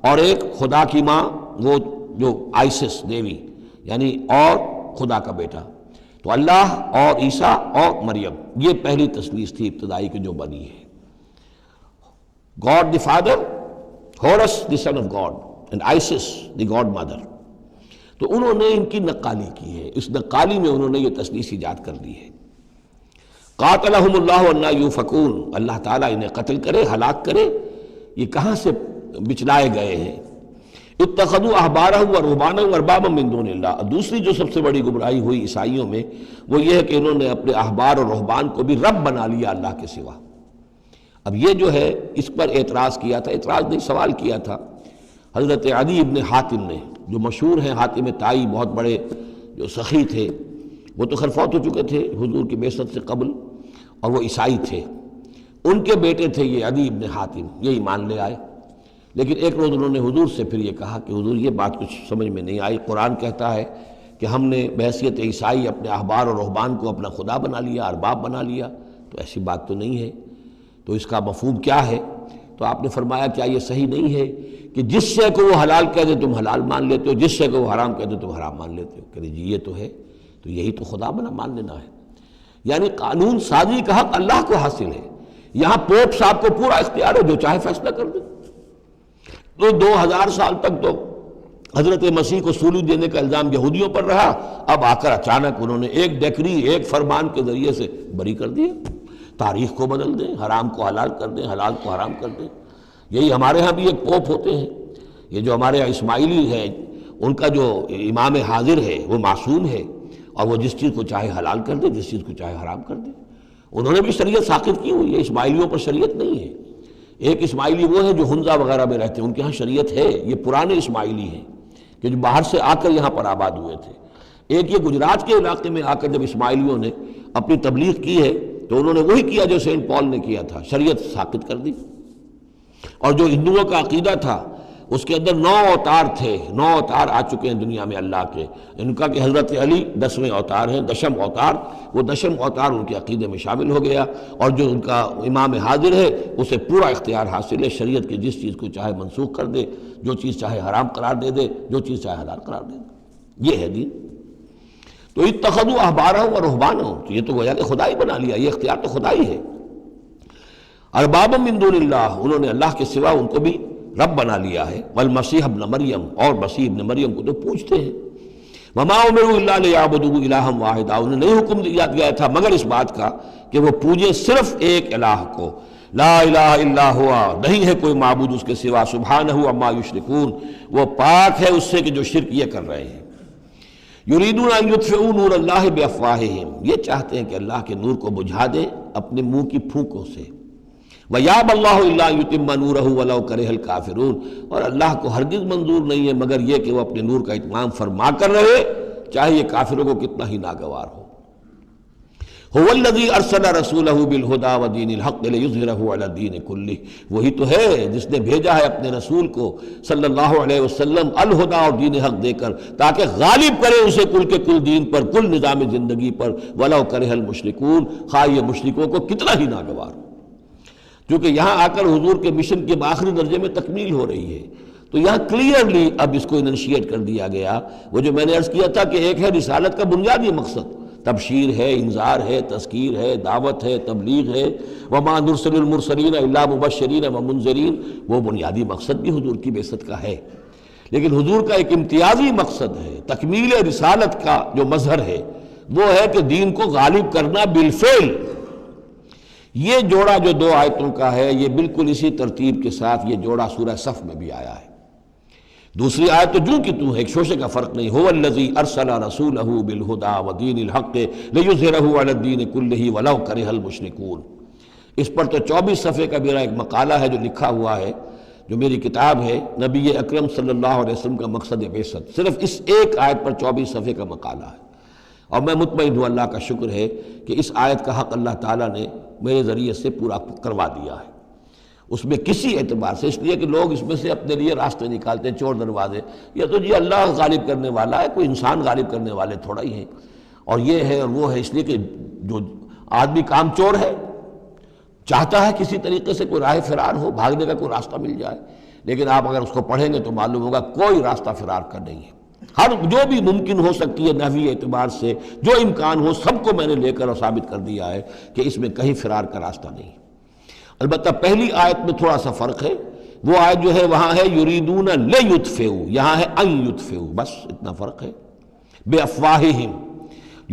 اور ایک خدا کی ماں وہ جو آئسس دیوی یعنی اور خدا کا بیٹا. تو اللہ اور عیسیٰ اور مریم، یہ پہلی تثلیث تھی ابتدائی کی جو بنی ہے. God the father, Horus the son of God and Isis the God mother. تو انہوں نے ان کی نقالی کی ہے، اس نقالی میں انہوں نے یہ تثلیث ایجاد کر دی ہے. قاتلہم اللہ انا یوفکون، اللہ تعالیٰ انہیں قتل کرے، ہلاک کرے. یہ کہاں سے بچلائے گئے ہیں؟ اتخذوا احبارهم ورهبانهم اربابا من دون اللہ. دوسری جو سب سے بڑی گمراہی ہوئی عیسائیوں میں وہ یہ ہے کہ انہوں نے اپنے احبار اور رہبان کو بھی رب بنا لیا اللہ کے سوا. اب یہ جو ہے اس پر اعتراض کیا تھا، اعتراض نہیں سوال کیا تھا حضرت عدی ابن حاتم نے، جو مشہور ہیں حاتم طائی، بہت بڑے جو سخی تھے. وہ تو خیر فوت ہو چکے تھے حضور کی بعثت سے قبل اور وہ عیسائی تھے. ان کے بیٹے تھے یہ عدی ابن حاتم، یہ ایمان لے آئے. لیکن ایک روز انہوں نے حضور سے پھر یہ کہا کہ حضور یہ بات کچھ سمجھ میں نہیں آئی. قرآن کہتا ہے کہ ہم نے بحیثیت عیسائی اپنے احبار اور رہبان کو اپنا خدا بنا لیا، ارباب بنا لیا. تو ایسی بات تو نہیں ہے، تو اس کا مفہوم کیا ہے؟ تو آپ نے فرمایا کیا یہ صحیح نہیں ہے کہ جس شے کو وہ حلال کہہ دے تم حلال مان لیتے ہو، جس شے کو وہ حرام کہہ دے تم حرام مان لیتے ہو؟ کہ جی یہ تو ہے، تو یہی تو خدا بنا مان لینا ہے. یعنی قانون سازی کا حق اللہ کو حاصل ہے. یہاں پوپ صاحب کو پورا اختیار ہے، جو چاہے فیصلہ کر دے. تو 2000 سال تک تو حضرت مسیح کو سولی دینے کا الزام یہودیوں پر رہا. اب آ کر اچانک انہوں نے ایک ڈیکری، ایک فرمان کے ذریعے سے بری کر دیا. تاریخ کو بدل دیں، حرام کو حلال کر دیں، حلال کو حرام کر دیں. یہی ہمارے ہاں بھی ایک پوپ ہوتے ہیں. یہ جو ہمارے یہاں اسماعیلی ہیں ان کا جو امام حاضر ہے وہ معصوم ہے اور وہ جس چیز کو چاہے حلال کر دے، جس چیز کو چاہے حرام کر دے. انہوں نے بھی شریعت ساقط کی ہوئی ہے، اسماعیلیوں پر شریعت نہیں ہے. ایک اسماعیلی وہ ہیں جو ہنزا وغیرہ میں رہتے ہیں، ان کے ہاں شریعت ہے. یہ پرانے اسماعیلی ہیں کہ جو باہر سے آ کر یہاں پر آباد ہوئے تھے. ایک یہ گجرات کے علاقے میں آ کر جب اسماعیلیوں نے اپنی تبلیغ کی ہے تو انہوں نے وہی کیا جو سینٹ پال نے کیا تھا، شریعت ساقط کر دی. اور جو ہندوؤں کا عقیدہ تھا اس کے اندر 9 اوتار تھے، 9 اوتار آ چکے ہیں دنیا میں اللہ کے. ان کا کہ حضرت علی 10ویں اوتار ہیں، 10م اوتار. وہ 10م اوتار ان کے عقیدے میں شامل ہو گیا. اور جو ان کا امام حاضر ہے اسے پورا اختیار حاصل ہے، شریعت کی جس چیز کو چاہے منسوخ کر دے، جو چیز چاہے حرام قرار دے دے، جو چیز چاہے حلال قرار دے دے. یہ ہے دین. تو اتخذوا احبارهم ورهبانهم، تو یہ تو گویا کہ خدا ہی بنا لیا، یہ اختیار تو خدا ہی ہے. اربابا من دون اللہ، انہوں نے اللہ کے سوا ان کو بھی رب بنا لیا ہے. والمسیح ابن مریم، اور مسیح ابن مریم کو تو پوچھتے ہیں. وما امروا الا لیعبدوا الہا واحدا، انہیں نہیں حکم دیا گیا تھا مگر اس بات کا کہ وہ پوجے صرف ایک الہ کو. لا الہ الا ہوا، نہیں ہے کوئی معبود اس کے سوا. سبحانہ عما یشرکون، وہ پاک ہے اس سے کہ جو شرک یہ کر رہے ہیں. یریدون ان یطفئوا نور اللہ بافواہہم، یہ چاہتے ہیں کہ اللہ کے نور کو بجھا دیں اپنے منہ کی پھونکوں سے. وَيَأْبَى اللَّهُ إِلَّا يُتِمَّ نُورَهُ وَلَوْ كَرِهَ الْكَافِرُونَ، اور اللہ کو ہرگز منظور نہیں ہے مگر یہ کہ وہ اپنے نور کا اتمام فرما کر رہے چاہے یہ کافروں کو کتنا ہی ناگوار ہو. هُوَ الَّذِي أَرْسَلَ رَسُولَهُ بِالْهُدَى وَدِينِ الْحَقِّ لِيُظْهِرَهُ عَلَى الدِّينِ كُلِّهِ، وہی تو ہے جس نے بھیجا ہے اپنے رسول کو صلی اللہ علیہ وسلم الہدا اور دین حق دے کر تاکہ غالب کرے اسے کل کے کل دین پر، کل نظام زندگی پر. وَلَوْ كَرِهَ الْمُشْرِكُونَ، خواہ یہ مشرکوں کو کتنا ہی ناگوار ہو. کیونکہ یہاں آ کر حضور کے مشن کے آخری درجے میں تکمیل ہو رہی ہے تو یہاں کلیئرلی اب اس کو انشیٹ کر دیا گیا. وہ جو میں نے عرض کیا تھا کہ ایک ہے رسالت کا بنیادی مقصد، تبشیر ہے، انذار ہے، تذکیر ہے، دعوت ہے، تبلیغ ہے. وما نرسل المرسلین الا مبشرین ومنذرین، وہ بنیادی مقصد بھی حضور کی بعثت کا ہے. لیکن حضور کا ایک امتیازی مقصد ہے، تکمیل رسالت کا جو مظہر ہے وہ ہے کہ دین کو غالب کرنا بالفعل. یہ جوڑا جو 2 آیتوں کا ہے یہ بالکل اسی ترتیب کے ساتھ یہ جوڑا سورہ صف میں بھی آیا ہے. دوسری آیت تو جو کہ تو ہے، ایک شوشے کا فرق نہیں. هو الذی ارسل رسولہ بالہدی ودین الحق لیظہرہ علی الدین کلہ ولو کرہ المشرکون. اس پر تو 24 صفحے کا میرا ایک مقالہ ہے جو لکھا ہوا ہے، جو میری کتاب ہے نبی اکرم صلی اللہ علیہ وسلم کا مقصد بعثت. صرف اس ایک آیت پر 24 صفحے کا مقالہ ہے. اور میں مطمئن ہوں اللہ کا شکر ہے کہ اس آیت کا حق اللہ تعالیٰ نے میرے ذریعے سے پورا کروا دیا ہے۔ اس میں کسی اعتبار سے، اس لیے کہ لوگ اس میں سے اپنے لیے راستے نکالتے ہیں، چور دروازے، یہ تو جی اللہ غالب کرنے والا ہے، کوئی انسان غالب کرنے والے تھوڑا ہی ہیں، اور یہ ہے اور وہ ہے، اس لیے کہ جو آدمی کام چور ہے چاہتا ہے کسی طریقے سے کوئی راہ فرار ہو، بھاگنے کا کوئی راستہ مل جائے، لیکن آپ اگر اس کو پڑھیں گے تو معلوم ہوگا کوئی راستہ فرار کا نہیں ہے۔ ہر جو بھی ممکن ہو سکتی ہے نحوی اعتبار سے، جو امکان ہو، سب کو میں نے لے کر اور ثابت کر دیا ہے کہ اس میں کہیں فرار کا راستہ نہیں۔ البتہ پہلی آیت میں تھوڑا سا فرق ہے، وہ آیت جو ہے وہاں ہے یریدون لیطفئوا، یہاں ہے ان یطفئوا، بس اتنا فرق ہے۔ بافواہہم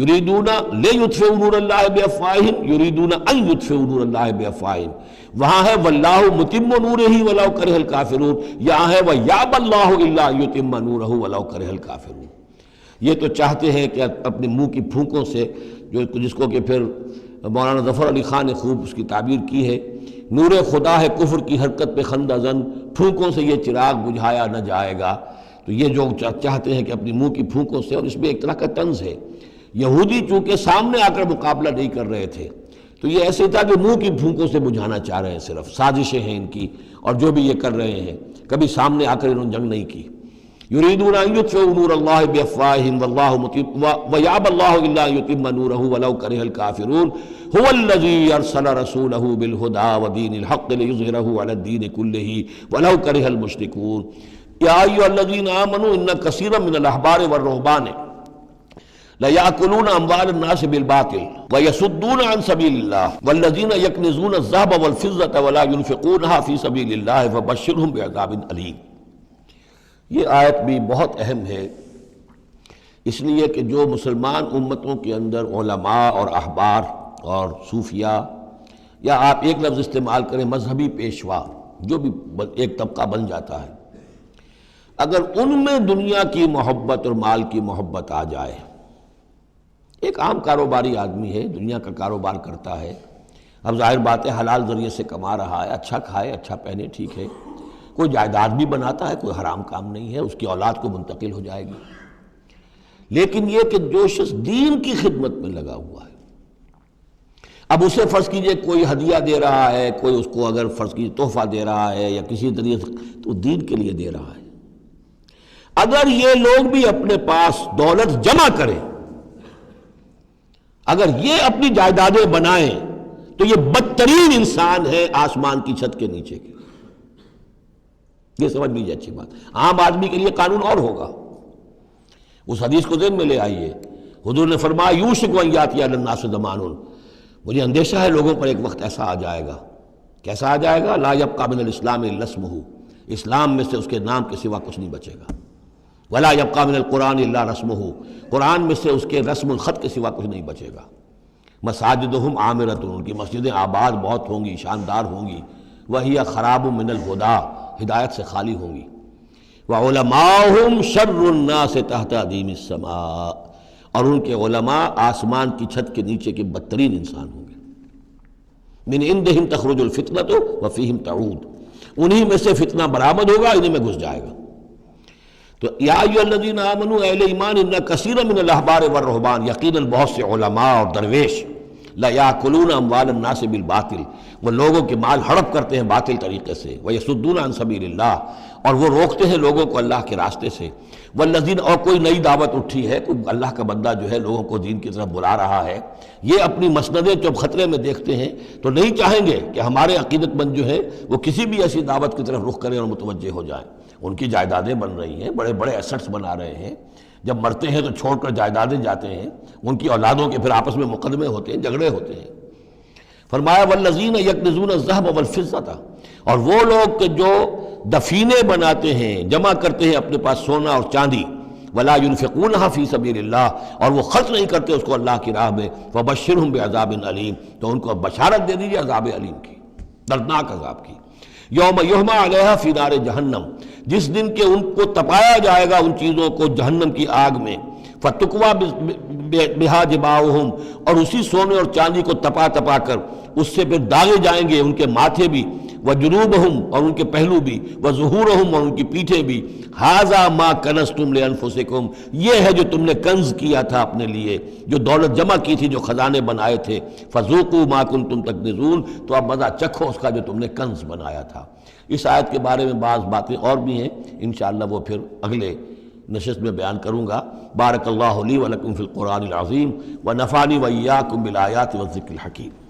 یریدون لیطفئوا نور اللہ بافواہہم، یریدون ان یطفئوا نور اللہ بافواہہم، وہاں ہے واللہ متم نورہ ولو کرہ الکافرون، یہاں ہے ویابی اللہ الا ان یتم نورہ ولو کرہ الکافرون۔ یہ تو چاہتے ہیں کہ اپنے منہ کی پھونکوں سے، جس کو کہ پھر مولانا ظفر علی خان نے خوب اس کی تعبیر کی ہے، نور خدا ہے کفر کی حرکت پہ خندہ زن، پھونکوں سے یہ چراغ بجھایا نہ جائے گا۔ تو یہ جو چاہتے ہیں کہ اپنی منہ کی پھونکوں سے، اور اس میں ایک طرح کا طنز ہے، یہودی چونکہ سامنے آ کر مقابلہ نہیں کر رہے تھے تو یہ ایسے تھا کہ منہ کی پھونکوں سے بجھانا چاہ رہے ہیں، صرف سازشیں ہیں ان کی، اور جو بھی یہ کر رہے ہیں کبھی سامنے آ کر انہوں نے جنگ نہیں کی۔ یریدون ان یطفئوا نور اللہ بافواہہم واللہ متم ویابی اللہ الا ان یتم نورہ ولو کرہ الکافرون هو الذی ارسل رسولہ بالہدی ودین الحق لیظہرہ علی الدین کلہ ولو کرہ المشرکون یا ایھا الذین آمنوا ان کثیرا من الاحبار والرہبان لَيَأْكُلُونَ أَمْوَالَ النَّاسِ بِالْبَاطِلِ وَيَصُدُّونَ عَنْ سَبِيلِ اللَّهِ وَالَّذِينَ يَكْنِزُونَ الذَّهَبَ وَالْفِضَّةَ وَلَا يُنْفِقُونَهَا فِي سَبِيلِ اللَّهِ فَبَشِّرْهُم بِعَذَابٍ أَلِيمٍ۔ یہ آیت بھی بہت اہم ہے، اس لیے کہ جو مسلمان امتوں کے اندر علماء اور احبار اور صوفیاء، یا آپ ایک لفظ استعمال کریں مذہبی پیشوا، جو بھی ایک طبقہ بن جاتا ہے، اگر ان میں دنیا کی محبت اور مال کی محبت آ جائے، ایک عام کاروباری آدمی ہے، دنیا کا کاروبار کرتا ہے، اب ظاہر بات ہے حلال ذریعے سے کما رہا ہے، اچھا کھائے اچھا پہنے، ٹھیک ہے، کوئی جائیداد بھی بناتا ہے، کوئی حرام کام نہیں ہے، اس کی اولاد کو منتقل ہو جائے گی، لیکن یہ کہ جو شخص دین کی خدمت میں لگا ہوا ہے، اب اسے فرض کیجئے کوئی ہدیہ دے رہا ہے، کوئی اس کو اگر فرض کیجئے تحفہ دے رہا ہے یا کسی طریقے سے، تو دین کے لیے دے رہا ہے۔ اگر یہ لوگ بھی اپنے پاس دولت جمع کریں، اگر یہ اپنی جائیدادیں بنائیں، تو یہ بدترین انسان ہے آسمان کی چھت کے نیچے کے۔ یہ سمجھ لیجیے اچھی بات، عام آدمی کے لیے قانون اور ہوگا۔ اس حدیث کو ذہن میں لے آئیے، حضور نے فرمایا یوشک ان یاتی علی الناس زمان، مجھے اندیشہ ہے لوگوں پر ایک وقت ایسا آ جائے گا، کیسا آ جائے گا؟ لا یبقی من الاسلام الا اسمہ، اسلام میں سے اس کے نام کے سوا کچھ نہیں بچے گا۔ ولا یبقی من القرآن الا رسمہ، قرآن میں سے اس کے رسم الخط کے سوا کچھ نہیں بچے گا۔ مساجدہم عامرۃ، ان کی مسجدیں آباد بہت ہوں گی، شاندار ہوں گی، وہی خراب من الہدیٰ، ہدایت سے خالی ہوں گی۔ وعلماؤہم شر الناس تحت عدیم السماء، اور ان کے علماء آسمان کی چھت کے نیچے کے بدترین انسان ہوں گے۔ من عندہم تخرج الفتنۃ وفیہم تعود، انہی میں سے فتنہ برآمد ہوگا، انہی میں گھس جائے گا۔ تو یا ایھا الذین آمنوا، اہل ایمان، ان کثیرا من الاحبار والرہبان، یقیناً بہت سے علماء اور درویش، لَيَأْكُلُونَ أَمْوَالَ النَّاسِ بِالْبَاطِلِ، وہ لوگوں کے مال ہڑپ کرتے ہیں باطل طریقے سے، وَيَصُدُّونَ عَنْ سَبِيلِ اللَّهِ، اور وہ روکتے ہیں لوگوں کو اللہ کے راستے سے، والذین، اور کوئی نئی دعوت اٹھی ہے، کوئی اللہ کا بندہ جو ہے لوگوں کو دین کی طرف بلا رہا ہے، یہ اپنی مسندیں جب خطرے میں دیکھتے ہیں تو نہیں چاہیں گے کہ ہمارے عقیدت مند جو ہے وہ کسی بھی ایسی دعوت کی طرف رخ کریں اور متوجہ ہو جائیں۔ ان کی جائیدادیں بن رہی ہیں، بڑے بڑے ایسٹس بنا رہے ہیں، جب مرتے ہیں تو چھوڑ کر جائیدادیں جاتے ہیں، ان کی اولادوں کے پھر آپس میں مقدمے ہوتے ہیں، جھگڑے ہوتے ہیں۔ فرمایا والذین یکنزون الذھب والفضۃ، اور وہ لوگ کہ جو دفینے بناتے ہیں، جمع کرتے ہیں اپنے پاس سونا اور چاندی، ولا ينفقونها فی سبیل اللہ، اور وہ خرچ نہیں کرتے اس کو اللہ کی راہ میں، فبشرہم بعذاب علیم، تو ان کو بشارت دے دیجیے عذاب علیم کی، دردناک عذاب کی۔ یوم یحمى علیہا فی نار جہنم، جس دن کہ ان کو تپایا جائے گا ان چیزوں کو جہنم کی آگ میں، فتقویٰ بہا جباہہم، اور اسی سونے اور چاندی کو تپا تپا کر اس سے پھر داغے جائیں گے ان کے ماتھے بھی، وجنوبہم اور ان کے پہلو بھی، وظہورہم اور ان کی پیٹھیں بھی، ھذا ما کنزتم لانفسکم یہ ہے جو تم نے کنز کیا تھا اپنے لیے، جو دولت جمع کی تھی، جو خزانے بنائے تھے، فذوقوا ما کنتم تکنزون تو اب مزہ چکھو اس کا جو تم نے کنز بنایا تھا۔ اس آیت کے بارے میں بعض باتیں اور بھی ہیں، انشاءاللہ وہ پھر اگلے نشست میں بیان کروں گا۔ بارک اللہ لی ولکم فی القرآن العظیم ونفعنی وإیاکم بالآیات والذکر الحکیم۔